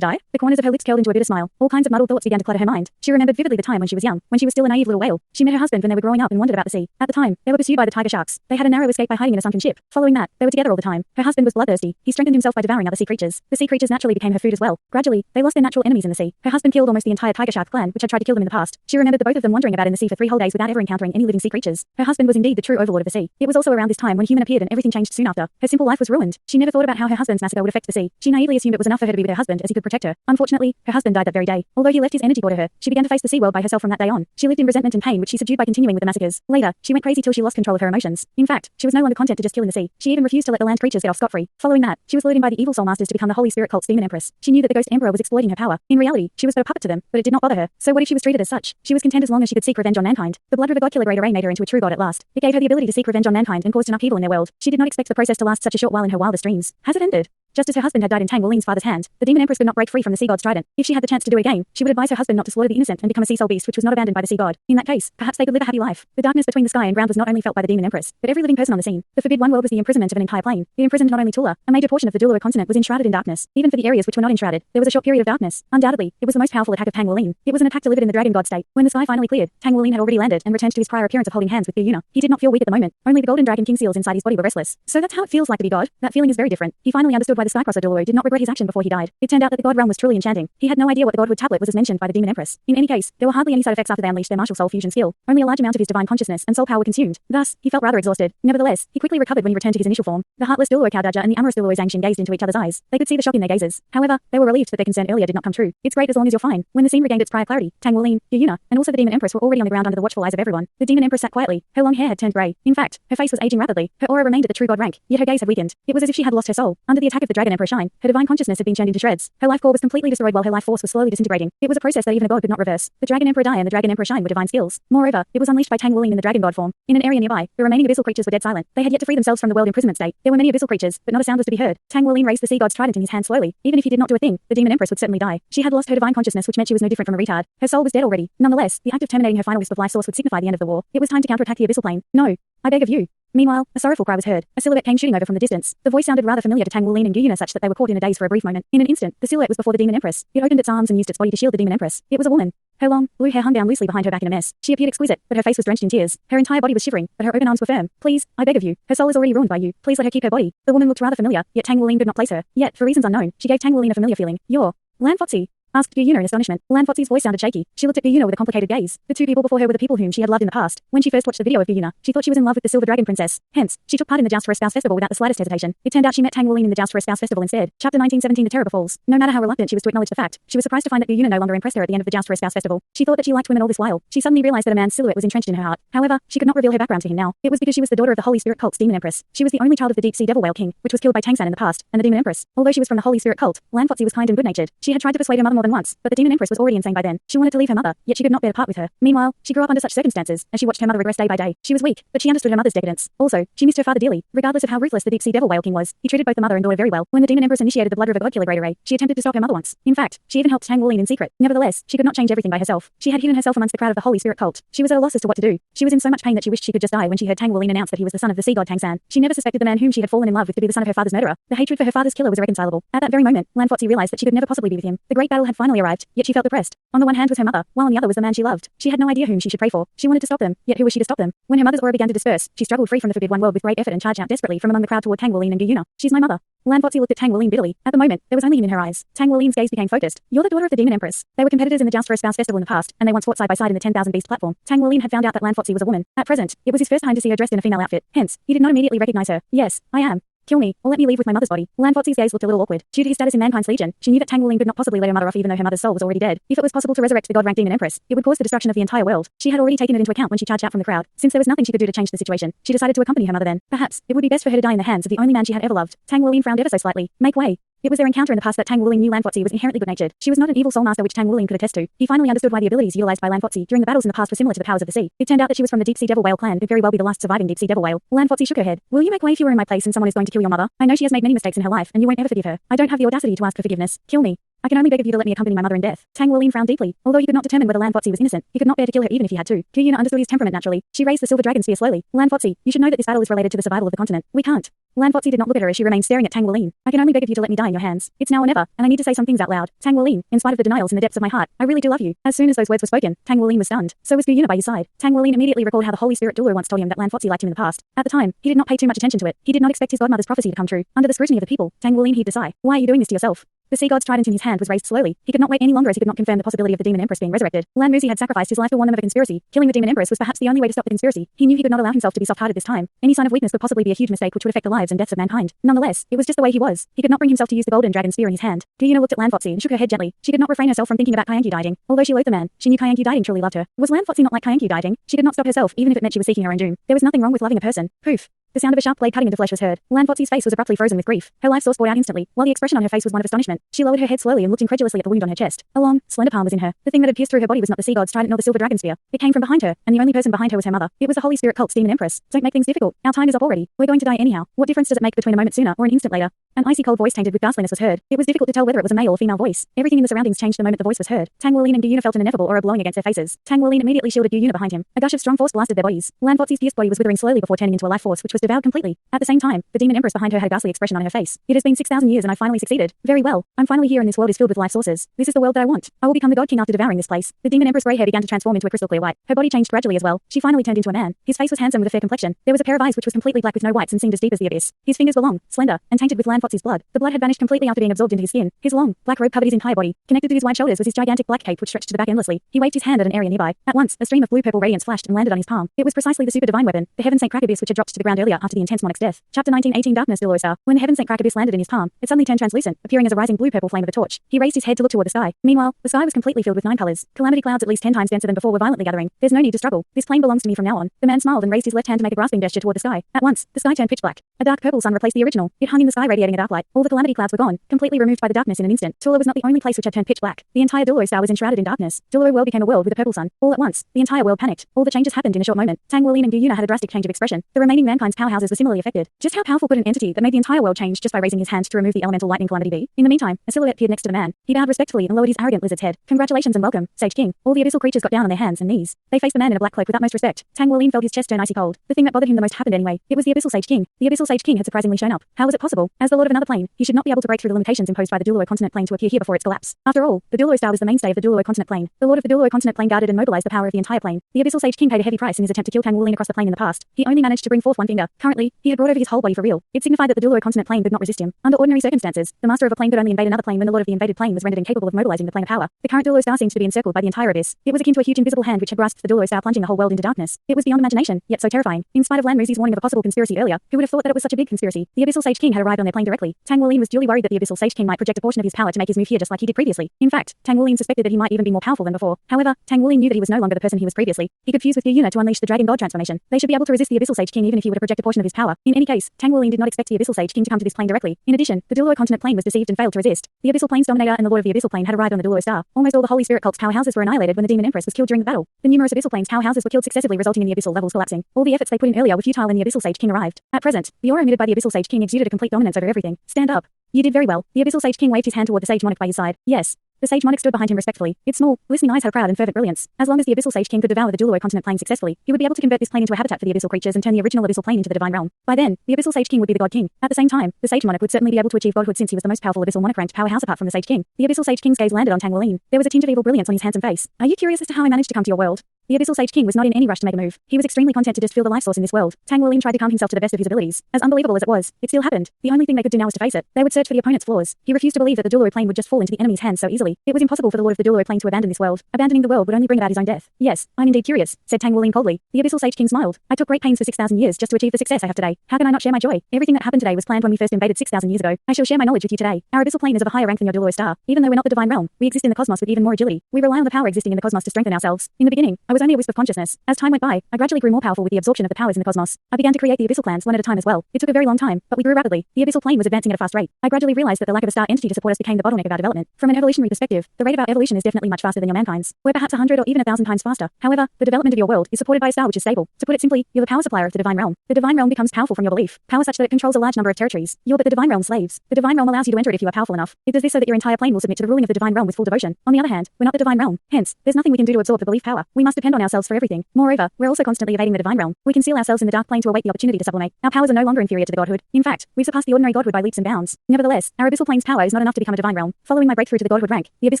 die? The corners of her lips curled into a bitter smile. All kinds of muddled thoughts began to clutter her mind. She remembered vividly the time when she was young, when she was still a naive little whale. She met her husband when they were growing up and wandered about the sea. At the time, they were pursued by the tiger sharks. They had a narrow escape by hiding in a sunken ship. Following that, they were together all the time. Her husband was bloodthirsty. He strengthened himself by devouring other sea creatures. The sea creatures naturally became her food as well. Gradually, they lost their natural enemies in the sea. Her husband killed almost the entire tiger shark clan, which had tried to kill them in the past. She remembered the both of them wandering about in the sea for 3 whole days without ever encountering any living sea creatures. Her husband was indeed the true overlord of the sea. It was also around this time when human appeared and everything changed soon after. Her simple life was ruined. She never thought about how her husband's massacre would affect the sea. She naively assumed it was enough for her to be with her husband as he could protect her. Unfortunately, her husband died that very day. Although he left his energy core to her, she began to face the sea world by herself from that day on. She lived in resentment and pain, which she subdued by continuing with the massacres. Later, she went crazy till she lost control of her emotions. In fact, she was no longer content to just killing the sea. She even refused to let the land creatures get off scot-free. Following that, she was lured in by the evil soul masters to become the Holy Spirit cult's demon empress. She knew that the ghost emperor was exploiting her power. In reality, she was but a puppet to them, but it did not bother her. So what if she was treated as such? She was content as long as she could seek revenge on mankind. The blood river god killer Great Array made her into a true god at last. It gave her the ability to seek revenge on mankind and caused an upheaval in their world. She did not expect the process to last such a short while in her wildest dreams. Has it ended? Just as her husband had died in Tang Wuling's father's hand, the demon empress could not break free from the sea god's trident. If she had the chance to do it again, she would advise her husband not to slaughter the innocent and become a sea soul beast which was not abandoned by the sea god. In that case, perhaps they could live a happy life. The darkness between the sky and ground was not only felt by the demon empress, but every living person on the scene. The Forbid One World was the imprisonment of an entire plane. It imprisoned not only Tula, a major portion of the Douluo continent was enshrouded in darkness. Even for the areas which were not enshrouded, there was a short period of darkness. Undoubtedly, it was the most powerful attack of Tang Wuling. It was an attack delivered in the dragon god state. When the sky finally cleared, Tang Wuling had already landed and returned to his prior appearance of holding hands with Yuna. He did not feel weak at the moment. Only the golden dragon king seals inside his body were restless. So that's how it feels like to be god. That feeling is very different. He finally understood why the skycrosser Douluo did not regret his action before he died. It turned out that the god realm was truly enchanting. He had no idea what the godhood tablet was as mentioned by the demon empress. In any case, there were hardly any side effects after they unleashed their martial soul fusion skill. Only a large amount of his divine consciousness and soul power were consumed. Thus, he felt rather exhausted. Nevertheless, he quickly recovered when he returned to his initial form. The heartless Douluo Cowdadger and the amorous Douluo Zhangxin gazed into each other's eyes. They could see the shock in their gazes. However, they were relieved that their concern earlier did not come true. It's great as long as you're fine. When the scene regained its prior clarity, Tang Wuling, Yuna, and also the demon empress were already on the ground under the watchful eyes of everyone. The demon empress sat quietly. Her long hair had turned grey. In fact, her face was aging rapidly. Her aura remained at the true god rank, yet her gaze had weakened. It was as if she had lost her soul. Under the attack of the dragon emperor Shine, her divine consciousness had been churned into shreds. Her life core was completely destroyed while her life force was slowly disintegrating. It was a process that even a god could not reverse. The dragon emperor Die and the dragon emperor Shine were divine skills. Moreover, it was unleashed by Tang Wuling in the dragon god form. In an area nearby, the remaining abyssal creatures were dead silent. They had yet to free themselves from the world imprisonment state. There were many abyssal creatures, but not a sound was to be heard. Tang Wuling raised the sea god's trident in his hand slowly. Even if he did not do a thing, the demon empress would certainly die. She had lost her divine consciousness, which meant she was no different from a retard. Her soul was dead already. Nonetheless, the act of terminating her final wisp of life source would signify the end of the war. It was time to counterattack the abyssal plane. No, I beg of you. Meanwhile, a sorrowful cry was heard. A silhouette came shooting over from the distance. The voice sounded rather familiar to Tang Wuling and Yuna such that they were caught in a daze for a brief moment. In an instant, the silhouette was before the demon empress. It opened its arms and used its body to shield the demon empress. It was a woman. Her long, blue hair hung down loosely behind her back in a mess. She appeared exquisite, but her face was drenched in tears. Her entire body was shivering, but her open arms were firm. Please, I beg of you. Her soul is already ruined by you. Please let her keep her body. The woman looked rather familiar, yet Tang Wuling could not place her. Yet, for reasons unknown, she gave Tang Wuling a familiar feeling. You're Lan Fuzi? Asked Yuna in astonishment. Lan Fuzi's voice sounded shaky. She looked at Yuna with a complicated gaze. The two people before her were the people whom she had loved in the past. When she first watched the video of Yuna, she thought she was in love with the Silver Dragon Princess. Hence, she took part in the Joust for a Spouse Festival without the slightest hesitation. It turned out she met Tang Wuling in the Joust for a Spouse Festival instead. Chapter 1917 The Terror Befalls. No matter how reluctant she was to acknowledge the fact, she was surprised to find that Yuna no longer impressed her at the end of the Joust for a Spouse Festival. She thought that she liked women all this while. She suddenly realized that a man's silhouette was entrenched in her heart. However, she could not reveal her background to him now. It was because she was the daughter of the Holy Spirit cult's demon empress. She was the only child of the Deep Sea Devil Whale King, which was killed by Tangsan in the past, and the demon empress. Although she was from the Holy Spirit cult, Lan Fuzi was kind and good-natured. She had tried to persuade her mother more than once, but the demon empress was already insane by then. She wanted to leave her mother, yet she could not bear to part with her. Meanwhile, she grew up under such circumstances, as she watched her mother regress day by day. She was weak, but she understood her mother's decadence. Also, she missed her father dearly. Regardless of how ruthless the Deep Sea Devil Whale King was, he treated both the mother and daughter very well. When the demon empress initiated the blood river god killer Great Array, she attempted to stop her mother once. In fact, she even helped Tang Wuling in secret. Nevertheless, she could not change everything by herself. She had hidden herself amongst the crowd of the Holy Spirit cult. She was at a loss as to what to do. She was in so much pain that she wished she could just die when she heard Tang Wuling announce that he was the son of the sea god Tangsan. She never suspected the man whom she had fallen in love with to be the son of her father's murderer. The hatred for her father's killer was irreconcilable. At that very moment, Lan Fuzi realized that she could never possibly be with him. The great battle had finally arrived, yet she felt depressed. On the one hand was her mother, while on the other was the man she loved. She had no idea whom she should pray for. She wanted to stop them, yet who was she to stop them? When her mother's aura began to disperse, she struggled free from the Forbid One World with great effort and charged out desperately from among the crowd toward Tang Wuling and Yuna. She's my mother. Lan Fuzi looked at Tang Wuling bitterly. At the moment, there was only him in her eyes. Tang Wuling's gaze became focused. You're the daughter of the demon empress. They were competitors in the Joust for a Spouse festival in the past, and they once fought side by side in the 10,000 Beast platform. Tang Wuling had found out that Lan Fuzi was a woman. At present, it was his first time to see her dressed in a female outfit. Hence, he did not immediately recognize her. Yes, I am. Kill me, or let me leave with my mother's body. Lan Fuzi's gaze looked a little awkward. Due to his status in mankind's legion, she knew that Tang Wuling could not possibly let her mother off even though her mother's soul was already dead. If it was possible to resurrect the god-ranked demon empress, it would cause the destruction of the entire world. She had already taken it into account when she charged out from the crowd. Since there was nothing she could do to change the situation, she decided to accompany her mother then. Perhaps, it would be best for her to die in the hands of the only man she had ever loved. Tang Wuling frowned ever so slightly. Make way. It was their encounter in the past that Tang Wuling knew Lan Fuzi was inherently good-natured. She was not an evil soul master which Tang Wuling could attest to. He finally understood why the abilities utilized by Lan Fuzi during the battles in the past were similar to the powers of the sea. It turned out that she was from the deep-sea devil whale clan and could very well be the last surviving deep-sea devil whale. Lan Fuzi shook her head. Will you make way if you were in my place and someone is going to kill your mother? I know she has made many mistakes in her life and you won't ever forgive her. I don't have the audacity to ask for forgiveness. Kill me. I can only beg of you to let me accompany my mother in death. Tang Wuling frowned deeply. Although he could not determine whether Lan Fuzi was innocent, he could not bear to kill her even if he had to. Gu Yuna understood his temperament naturally. She raised the silver dragon spear slowly. Lan Fuzi, you should know that this battle is related to the survival of the continent. We can't. Lan Fuzi did not look at her as she remained staring at Tang Wuling. I can only beg of you to let me die in your hands. It's now or never, and I need to say some things out loud. Tang Wuling, in spite of the denials in the depths of my heart, I really do love you. As soon as those words were spoken, Tang Wuling was stunned. So was Gu Yuna by his side. Tang Wuling immediately recalled how the Holy Spirit Douluo once told him that Lan Fuzi liked him in the past. At the time, he did not pay too much attention to it. He did not expect his godmother's prophecy to come true. Under the scrutiny of the people, Tang Wuling heaved a sigh. Why are you doing this to yourself? The sea god's trident in his hand was raised slowly. He could not wait any longer as he could not confirm the possibility of the demon empress being resurrected. Lan Fuzi had sacrificed his life to warn them of a conspiracy. Killing the demon empress was perhaps the only way to stop the conspiracy. He knew he could not allow himself to be soft-hearted this time. Any sign of weakness could possibly be a huge mistake which would affect the lives and deaths of mankind. Nonetheless, it was just the way he was. He could not bring himself to use the golden dragon spear in his hand. Gu Yuna looked at Lan Fuzi and shook her head gently. She could not refrain herself from thinking about Kyangu dieting. Although she loathed the man, she knew Kyangu dieting truly loved her. Was Lan Fuzi not like Kyangu dieting? She could not stop herself even if it meant she was seeking her own doom. There was nothing wrong with loving a person. Poof. The sound of a sharp blade cutting into flesh was heard. Lan Fuzi's face was abruptly frozen with grief. Her life source poured out instantly, while the expression on her face was one of astonishment. She lowered her head slowly and looked incredulously at the wound on her chest. A long, slender palm was in her. The thing that had pierced through her body was not the sea god's trident nor the silver dragon spear. It came from behind her, and the only person behind her was her mother. It was the Holy Spirit cult's demon empress. Don't make things difficult. Our time is up already. We're going to die anyhow. What difference does it make between a moment sooner or an instant later? An icy cold voice tainted with ghastliness was heard. It was difficult to tell whether it was a male or female voice. Everything in the surroundings changed the moment the voice was heard. Tang Wuling and Gu Yuna felt an ineffable aura blowing against their faces. Tang Wuling immediately shielded Gu Yuna behind him. A gush of strong force blasted their bodies. Lan Fuzi's pierced body was withering slowly before turning into a life force which was devoured completely. At the same time, the demon empress behind her had a ghastly expression on her face. It has been 6,000 years and I finally succeeded. Very well. I'm finally here and this world is filled with life sources. This is the world that I want. I will become the god king after devouring this place. The demon empress grey hair began to transform into a crystal clear white. Her body changed gradually as well. She finally turned into a man. His face was handsome with a fair complexion. There was a pair of eyes which was completely black with no whites and seemed as deep as the abyss. His fingers were long, slender, and tainted with Lan Fuzi's blood. The blood had vanished completely after being absorbed into his skin. His long, black robe covered his entire body. Connected to his wide shoulders was his gigantic black cape which stretched to the back endlessly. He waved his hand at an area nearby. At once, a stream of blue-purple radiance flashed and landed on his palm. It was precisely the super divine weapon, the Heaven Saint Abyss which had dropped to the ground earlier after the intense monarch's death. Chapter 19:18 Darkness Douluo Star. When the Heaven Saint Abyss landed in his palm, it suddenly turned translucent, appearing as a rising blue-purple flame of a torch. He raised his head to look toward the sky. Meanwhile, the sky was completely filled with 9 colors. Calamity clouds at least 10 times denser than before were violently gathering. There's no need to struggle. This plane belongs to me from now on. The man smiled and raised his left hand to make a grasping gesture toward the sky. At once, the sky turned pitch black. A dark purple sun replaced the original. It hung in the sky radiating a dark light. All the calamity clouds were gone, completely removed by the darkness in an instant. Douluo was not the only place which had turned pitch black. The entire Douluo star was enshrouded in darkness. Douluo world became a world with a purple sun. All at once, the entire world panicked. All the changes happened in a short moment. Tang Wuling and Gu Yuna had a drastic change of expression. The remaining mankind's powerhouses were similarly affected. Just how powerful could an entity that made the entire world change just by raising his hand to remove the elemental lightning calamity be? In the meantime, a silhouette appeared next to the man. He bowed respectfully and lowered his arrogant lizard's head. Congratulations and welcome, Sage King. All the abyssal creatures got down on their hands and knees. They faced the man in a black cloak with utmost respect. Tang Wuling felt his chest turn icy cold. The thing that bothered him the most happened anyway. It was the abyssal Sage King. The abyssal Sage King had surprisingly shown up. How was it possible? As the lord of another plane, he should not be able to break through the limitations imposed by the Douluo continent plane to appear here before its collapse. After all, the Douluo star was the mainstay of the Douluo continent plane. The lord of the Douluo continent plane guarded and mobilized the power of the entire plane. The abyssal Sage King paid a heavy price in his attempt to kill Tang Wuling across the plane in the past. He only managed to bring forth one finger. Currently, he had brought over his whole body for real. It signified that the Douluo continent plane could not resist him. Under ordinary circumstances, the master of a plane could only invade another plane when the lord of the invaded plane was rendered incapable of mobilizing the plane of power. The current Douluo star seemed to be encircled by the entire abyss. It was akin to a huge invisible hand which had grasped the Douluo star, plunging the whole world into darkness. It was beyond imagination, yet so terrifying. In spite of Lan Fuzi's warning of a possible conspiracy earlier, who would have thought that it was such a big conspiracy? The abyssal Sage King had arrived on their plane directly. Tang Wuling was duly worried that the abyssal Sage King might project a portion of his power to make his move here just like he did previously. In fact, Tang Wuling suspected that he might even be more powerful than before. However, Tang Wuling knew that he was no longer the person he was previously. He could fuse with Gu Yuna to unleash the Dragon God transformation. They should be able to resist the abyssal Sage King even if he were to project a portion of his power. In any case, Tang Wuling did not expect the abyssal Sage King to come to this plane directly. In addition, the Douluo continent plane was deceived and failed to resist. The abyssal plane's dominator and the lord of the abyssal plane had arrived on the Douluo star. Almost all the Holy Spirit cult's powerhouses were annihilated when the demon empress was killed during the battle. The numerous abyssal plane's powerhouses were killed successively, resulting in the abyssal levels collapsing. All the efforts they put in earlier were futile when the abyssal Sage King arrived. At present, the aura emitted by the abyssal Sage King exuded a complete dominance over everything. Stand up. You did very well. The abyssal Sage King waved his hand toward the Sage Monarch by his side. Yes. The Sage Monarch stood behind him respectfully. Its small, glistening eyes had a proud and fervent brilliance. As long as the abyssal Sage King could devour the Douluo continent plane successfully, he would be able to convert this plane into a habitat for the abyssal creatures and turn the original abyssal plane into the divine realm. By then, the abyssal Sage King would be the God King. At the same time, the Sage Monarch would certainly be able to achieve godhood since he was the most powerful abyssal monarch-ranked powerhouse apart from the Sage King. The abyssal Sage King's gaze landed on Tang Wuling. There was a tinge of evil brilliance on his handsome face. Are you curious as to how I managed to come to your world? The Abyssal Sage King was not in any rush to make a move. He was extremely content to just feel the life source in this world. Tang Wuling tried to calm himself to the best of his abilities. As unbelievable as it was, it still happened. The only thing they could do now was to face it. They would search for the opponent's flaws. He refused to believe that the Douluo plane would just fall into the enemy's hands so easily. It was impossible for the Lord of the Douluo plane to abandon this world. Abandoning the world would only bring about his own death. Yes, I'm indeed curious, said Tang Wuling coldly. The Abyssal Sage King smiled. I took great pains for 6,000 years just to achieve the success I have today. How can I not share my joy? Everything that happened today was planned when we first invaded 6,000 years ago. I shall share my knowledge with you today. Our Abyssal plane is of a higher rank than your Douluo star. Even though we're not the divine realm, we exist in the cosmos with even more agility. We rely on the power existing in the cosmos to strengthen ourselves. In the beginning, I was only a wisp of consciousness. As time went by, I gradually grew more powerful with the absorption of the powers in the cosmos. I began to create the Abyssal clans one at a time as well. It took a very long time, but we grew rapidly. The Abyssal plane was advancing at a fast rate. I gradually realized that the lack of a star entity to support us became the bottleneck of our development. From an evolutionary perspective, the rate of our evolution is definitely much faster than your mankind's. We're perhaps 100 or even 1,000 times faster. However, the development of your world is supported by a star which is stable. To put it simply, you're the power supplier of the divine realm. The divine realm becomes powerful from your belief. Power such that it controls a large number of territories. You're but the divine realm's slaves. The divine realm allows you to enter it if you are powerful enough. It does this so that your entire plane will submit to the ruling of the divine realm with full devotion. On the other hand, we're not the divine realm. Hence, there's nothing we can do to absorb the belief power. We must depend on ourselves for everything. Moreover, we're also constantly evading the divine realm. We conceal ourselves in the dark plane to await the opportunity to sublimate. Our powers are no longer inferior to the godhood. In fact, we've surpassed the ordinary godhood by leaps and bounds. Nevertheless, our abyssal plane's power is not enough to become a divine realm. Following my breakthrough to the godhood rank, the abyss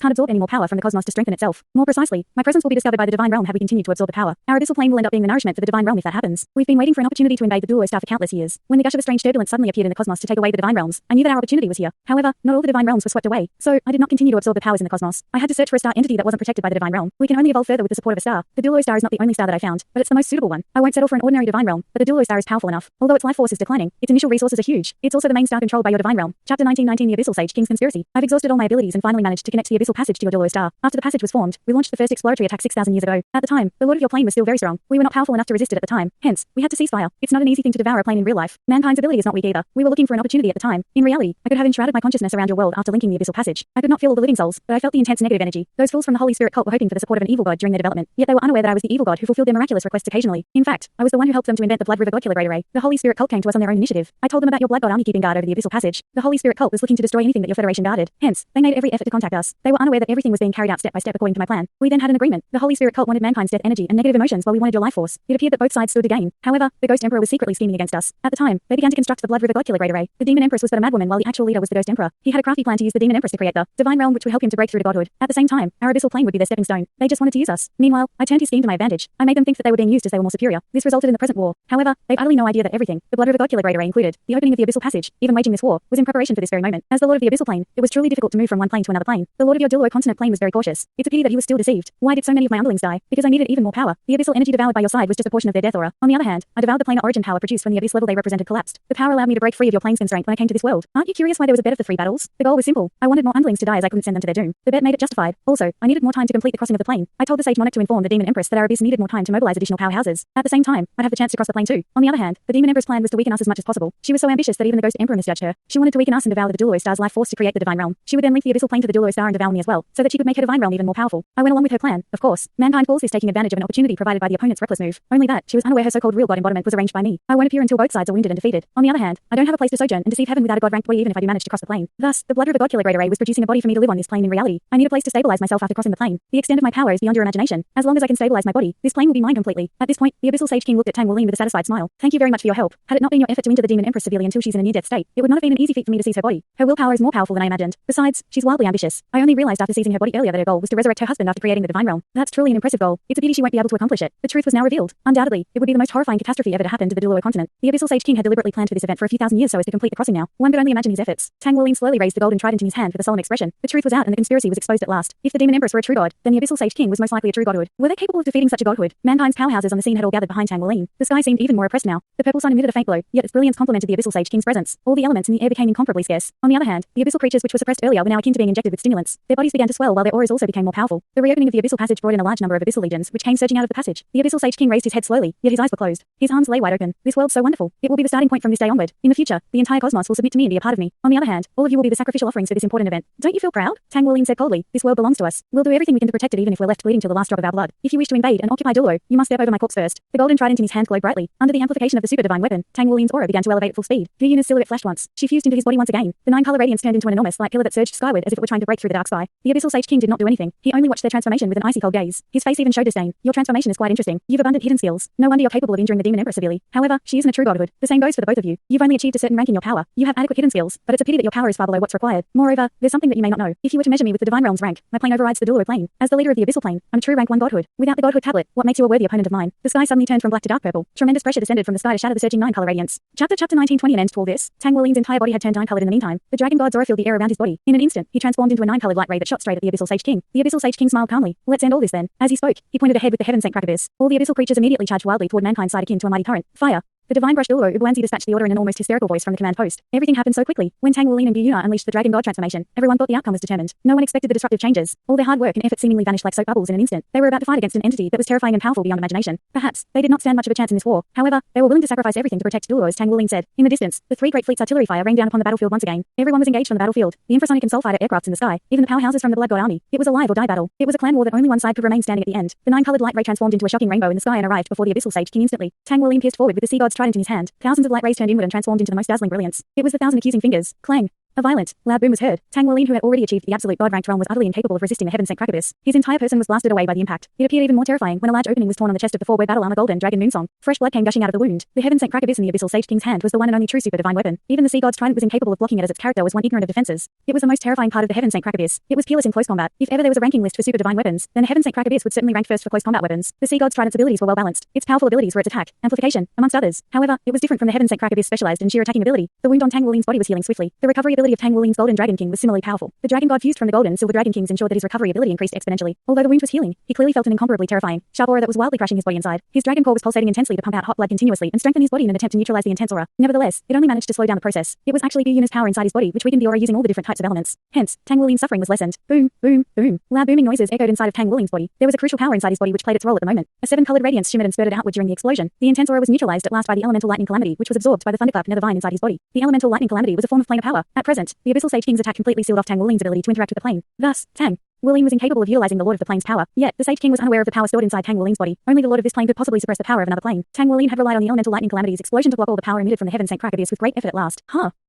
can't absorb any more power from the cosmos to strengthen itself. More precisely, my presence will be discovered by the divine realm had we continued to absorb the power. Our abyssal plane will end up being the nourishment for the divine realm if that happens. We've been waiting for an opportunity to invade the Douluo star for countless years. When the gush of a strange turbulence suddenly appeared in the cosmos to take away the divine realms, I knew that our opportunity was here. However, not all the divine realms were swept away, so I did not continue to absorb the powers in the cosmos. I had to search for a star entity that wasn't protected by the divine realm. We can only evolve further with the support of a star. The Douluo star is not the only star that I found, but it's the most suitable one. I won't settle for an ordinary divine realm, but the Douluo star is powerful enough. Although its life force is declining, its initial resources are huge. It's also the main star controlled by your divine realm. Chapter 1919 The Abyssal Sage King's Conspiracy. I've exhausted all my abilities and finally managed to connect the abyssal passage to your Douluo star. After the passage was formed, we launched the first exploratory attack 6,000 years ago. At the time, the lord of your plane was still very strong. We were not powerful enough to resist it at the time. Hence, we had to cease fire. It's not an easy thing to devour a plane in real life. Mankind's ability is not weak either. We were looking for an opportunity at the time. In reality, I could have enshrouded my consciousness around your world after linking the abyssal passage. I could not feel all the living souls, but I felt the intense negative energy. Those fools from the Holy Spirit cult were hoping for the support of an evil god during their development. Yet they were unaware that I was the evil god who fulfilled their miraculous requests occasionally. In fact, I was the one who helped them to invent the Blood River God Killer Array. The Holy Spirit cult came to us on their own initiative. I told them about your blood god army keeping guard over the abyssal passage. The Holy Spirit cult was looking to destroy anything that your Federation guarded. Hence, they made every effort to contact us. They were unaware that everything was being carried out step by step according to my plan. We then had an agreement. The Holy Spirit cult wanted mankind's dead energy and negative emotions while we wanted your life force. It appeared that both sides stood to gain. However, the Ghost Emperor was secretly scheming against us. At the time, they began to construct the Blood River God Killer Array. The Demon Empress was but a madwoman while the actual leader was the Ghost Emperor. He had a crafty plan to use the Demon Empress to create the divine realm which would help him to break through to godhood. At the same time, our abyssal plane would be their stepping stone. They just wanted to use us. Meanwhile, I turned his scheme to my advantage. I made them think that they were being used as they were more superior. This resulted in the present war. However, they've utterly no idea that everything, the Blood River God Killer Array included, the opening of the abyssal passage, even waging this war, was in preparation for this very moment. As the lord of the abyssal plane, it was truly difficult to move from one plane to another plane. The lord of your Douluo continent plane was very cautious. It's a pity that he was still deceived. Why did so many of my underlings die? Because I needed even more power. The abyssal energy devoured by your side was just a portion of their death aura. On the other hand, I devoured the planar origin power produced when the abyss level they represented collapsed. The power allowed me to break free of your plane's constraint when I came to this world. Aren't you curious why there was a bet of the 3 battles? The goal was simple. I wanted more underlings to die as I couldn't send them to their doom. The bet made it justified. Also, I needed more time to complete the crossing of the plane. I told the Sage Monarch to inform the Demon Empress that our abyss needed more time to mobilize additional powerhouses. At the same time, I'd have the chance to cross the plane too. On the other hand, the Demon Empress' plan was to weaken us as much as possible. She was so ambitious that even the Ghost Emperor misjudged her. She wanted to weaken us and devour the Douluo star's life force to create the divine realm. She would then link the abyssal plane to the Douluo star and devour me as well, so that she could make her divine realm even more powerful. I went along with her plan. Of course, mankind calls this taking advantage of an opportunity provided by the opponent's reckless move. Only that, she was unaware her so-called real god embodiment was arranged by me. I won't appear until both sides are wounded and defeated. On the other hand, I don't have a place to sojourn and deceive heaven without a god-ranked body even if I do manage to cross the plane. Thus, the Blood River God Killer Array was producing a body for me to live on this plane in reality. I need a place to stabilize myself after crossing the plane. The extent of my power is beyond your imagination. As long as I can stabilize my body, this plane will be mine completely. At this point, the Abyssal Sage King looked at Tang Wuling with a satisfied smile. Thank you very much for your help. Had it not been your effort to injure the Demon Empress severely until she's in a near-death state, it would not have been an easy feat for me to seize her body. Her willpower is more powerful than I imagined. Besides, she's wildly ambitious. I only realized after seizing her body earlier that her goal was to resurrect her husband after creating the divine realm. That's truly an impressive goal. It's a pity she won't be able to accomplish it. The truth was now revealed. Undoubtedly, it would be the most horrifying catastrophe ever to happen to the Douluo continent. The Abyssal Sage King had deliberately planned for this event for a few thousand years so as to complete the crossing now. One could only imagine his efforts. Tang Wuling slowly raised the golden trident in his hand with a solemn expression. The truth was out and the conspiracy was exposed at last. If the Demon Empress were a true god, then the Abyssal Sage King was most likely a true godhood. Were they capable of defeating such a godhood? Mankind's powerhouses on the scene had all gathered behind Tang Wuling. The sky seemed even more oppressed now. The purple sun emitted a faint glow, yet its brilliance complemented the Abyssal Sage King's presence. All the elements in the air became incomparably scarce. On the other hand, the abyssal creatures which were suppressed earlier were now akin to being injected with stimulants. Their bodies began to swell while their auras also became more powerful. The reopening of the abyssal passage brought in a large number of abyssal legions, which came surging out of the passage. The Abyssal Sage King raised his head slowly, yet his eyes were closed. His arms lay wide open. This world's so wonderful. It will be the starting point from this day onward. In the future, the entire cosmos will submit to me and be a part of me. On the other hand, all of you will be the sacrificial offerings for this important event. Don't you feel proud? Tang Wuling said coldly. This world belongs to us. We'll do everything we can to protect it even if we're left bleeding till the last drop of our blood. If you wish to invade and occupy Douluo, you must step over my corpse first. The golden trident in his hand glowed brightly. Under the amplification of the super divine weapon, Tang Wuling's aura began to elevate at full speed. Hu Yuna's silhouette flashed once. She fused into his body once again. The 9-color radiance turned into an enormous light pillar that surged skyward as if it were trying to break through the dark sky. The Abyssal Sage King did not do anything. He only watched their transformation with an icy cold gaze. His face even showed disdain. Your transformation is quite interesting. You've abundant hidden skills. No wonder you're capable of injuring the Demon Empress severely. However, she isn't a true godhood. The same goes for the both of you. You've only achieved a certain rank in your power. You have adequate hidden skills, but it's a pity that your power is far below what's required. Moreover, there's something that you may not know. If you were to measure me with the divine realm's rank, my plane overrides the Douluo plane. As the leader of the Abyssal plane, I'm a true rank 1 godhood. Without the godhood tablet, what makes you a worthy opponent of mine? The sky suddenly turned from black to dark purple. Tremendous pressure descended from the sky to shatter the surging nine-color radiance. Chapter 19:20 and ends to all this. Tang Wulin's entire body had turned nine-colored in the meantime. The dragon god's aura filled the air around his body. In an instant, he transformed into a nine-colored light ray that shot straight at the Abyssal Sage King. The Abyssal Sage King smiled calmly. Let's end all this then. As he spoke, he pointed ahead with the heaven-sent crack abyss. All the abyssal creatures immediately charged wildly toward mankind's side akin to a mighty torrent. Fire. The divine brush Douluo dispatched the order in an almost hysterical voice from the command post. Everything happened so quickly. When Tang Wulin and Biyuna unleashed the dragon god transformation, everyone thought the outcome was determined. No one expected the disruptive changes. All their hard work and effort seemingly vanished like soap bubbles in an instant. They were about to fight against an entity that was terrifying and powerful beyond imagination. Perhaps they did not stand much of a chance in this war. However, they were willing to sacrifice everything to protect Douluo, as Tang Wulin said. In the distance, the three great fleets' artillery fire rained down upon the battlefield once again. Everyone was engaged on the battlefield. The infrasonic and soul fighter aircrafts in the sky, even the powerhouses from the blood god army. It was a live or die battle. It was a clan war that only one side could remain standing at the end. The nine-colored light ray transformed into a shocking rainbow in the sky and arrived before the Abyssal Sage King instantly. Tang Wulin pierced forward with the sea god's trident in his hand. Thousands of light rays turned inward and transformed into the most dazzling brilliance. It was the thousand accusing fingers. Clang. A violent, loud boom was heard. Tang Wulin, who had already achieved the absolute god-ranked realm, was utterly incapable of resisting the heaven-sent crack abyss. His entire person was blasted away by the impact. It appeared even more terrifying when a large opening was torn on the chest of the four-word battle armor golden dragon moonsong. Fresh blood came gushing out of the wound. The heaven-sent crack abyss in the Abyssal Sage King's hand was the one and only true super divine weapon. Even the sea god's trident was incapable of blocking it, as its character was one ignorant of defenses. It was the most terrifying part of the heaven-sent crack abyss. It was peerless in close combat. If ever there was a ranking list for super divine weapons, then the heaven-sent crack abyss would certainly rank first for close combat weapons. The sea god's trident's abilities were well balanced. Its powerful abilities were its attack, amplification, amongst others. However, it was different from the heaven-sent crack abyss specialized in sheer attacking ability. The wound on Tang Wulin's body was healing swiftly. The recovery ability of Tang Wulin's golden dragon king was similarly powerful. The dragon god fused from the golden and silver dragon kings ensured that his recovery ability increased exponentially. Although the wound was healing, he clearly felt an incomparably terrifying, sharp aura that was wildly crashing his body inside. His dragon core was pulsating intensely to pump out hot blood continuously and strengthen his body in an attempt to neutralize the intense aura. Nevertheless, it only managed to slow down the process. It was actually Biyuna's power inside his body which weakened the aura using all the different types of elements. Hence, Tang Wulin's suffering was lessened. Boom, boom, boom. Loud booming noises echoed inside of Tang Wulin's body. There was a crucial power inside his body which played its role at the moment. A seven-colored radiance shimmered and spurted outward during the explosion. The intense aura was neutralized at last by the elemental lightning calamity which was absorbed by the thunderclap Nethervine inside his body. The elemental lightning calamity was a form of planar power. At present, the Abyssal Sage King's attack completely sealed off Tang Wulin's ability to interact with the plane. Thus, Tang Wulin was incapable of utilizing the Lord of the Plane's power. Yet, the Sage King was unaware of the power stored inside Tang Wulin's body. Only the Lord of this plane could possibly suppress the power of another plane. Tang Wulin had relied on the elemental lightning calamity's explosion to block all the power emitted from the heaven-sent crack abyss with great effort at last.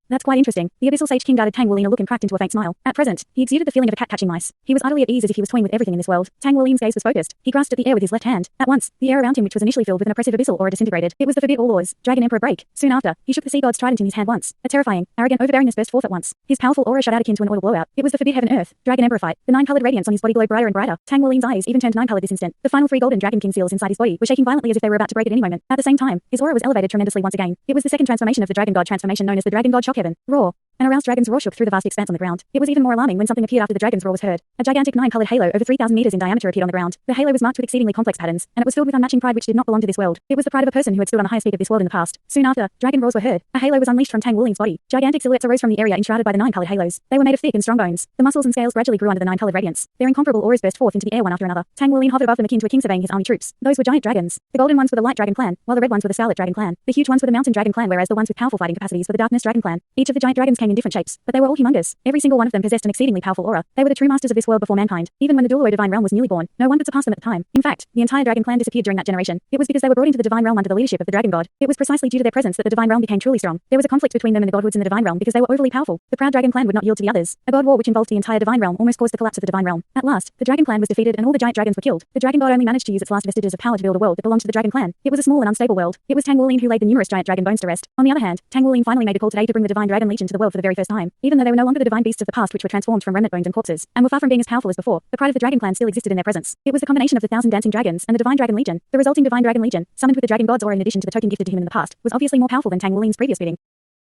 That's quite interesting. The Abyssal Sage King guarded Tang Wulin a look and cracked into a faint smile. At present, he exuded the feeling of a cat catching mice. He was utterly at ease as if he was toying with everything in this world. Tang Wulin's gaze was focused. He grasped at the air with his left hand. At once, the air around him which was initially filled with an oppressive abyssal aura disintegrated. It was the forbid all laws, dragon emperor break. Soon after, he shook the sea god's trident in his hand once. A terrifying, arrogant overbearingness burst forth at once. His powerful aura shot out akin to an oil blowout. It was the forbid heaven earth, dragon emperor fight. The nine-colored radiance on his body glowed brighter and brighter. Tang Wulin's eyes even turned nine-colored this instant. The final three golden dragon king seals inside his body were shaking violently as if they were about to break at any moment. At the same time, his aura was elevated tremendously once again. It was the second transformation of the dragon god transformation known as the dragon god shock heaven. Roar. An aroused dragon's roar shook through the vast expanse on the ground. It was even more alarming when something appeared after the dragon's roar was heard. A gigantic nine-colored halo over 3,000 meters in diameter appeared on the ground. The halo was marked with exceedingly complex patterns, and it was filled with unmatching pride which did not belong to this world. It was the pride of a person who had stood on the highest peak of this world in the past. Soon after, dragon roars were heard. A halo was unleashed from Tang Wulin's body. Gigantic silhouettes arose from the area enshrouded by the nine-colored halos. They were made of thick and strong bones. The muscles and scales gradually grew under the nine-colored radiance. Their incomparable auras burst forth into the air one after another. Tang Wulin hovered above them akin to a king surveying his army troops. Those were giant dragons. The golden ones were the light dragon clan, while the red ones were the scarlet dragon clan. The huge ones were the mountain dragon clan, whereas the ones with powerful fighting capacities were the darkness dragon clan. Each of the giant dragons came in different shapes, but they were all humongous. Every single one of them possessed an exceedingly powerful aura. They were the true masters of this world before mankind. Even when the Douluo divine realm was newly born, no one could surpass them at the time. In fact, the entire dragon clan disappeared during that generation. It was because they were brought into the divine realm under the leadership of the dragon god. It was precisely due to their presence that the divine realm became truly strong. There was a conflict between them and the godhoods in the divine realm because they were overly powerful. The proud dragon clan would not yield to the others. A god war which involved the entire divine realm almost caused the collapse of the divine realm. At last, the dragon clan was defeated and all the giant dragons were killed. The dragon god only managed to use its last vestiges of power to build a world that belonged to the dragon clan. It was a small and unstable world. It was Tang Wulin who laid the numerous giant dragon bones to rest. On the other hand, Tang Wulin finally made a call today to bring the divine dragon legion to the world for the very first time. Even though they were no longer the divine beasts of the past which were transformed from remnant bones and corpses, and were far from being as powerful as before, the pride of the dragon clan still existed in their presence. It was the combination of the 1,000 dancing dragons and the divine dragon legion. The resulting divine dragon legion, summoned with the dragon god's aura in addition to the token gifted to him in the past, was obviously more powerful than Tang Wulin's previous bidding.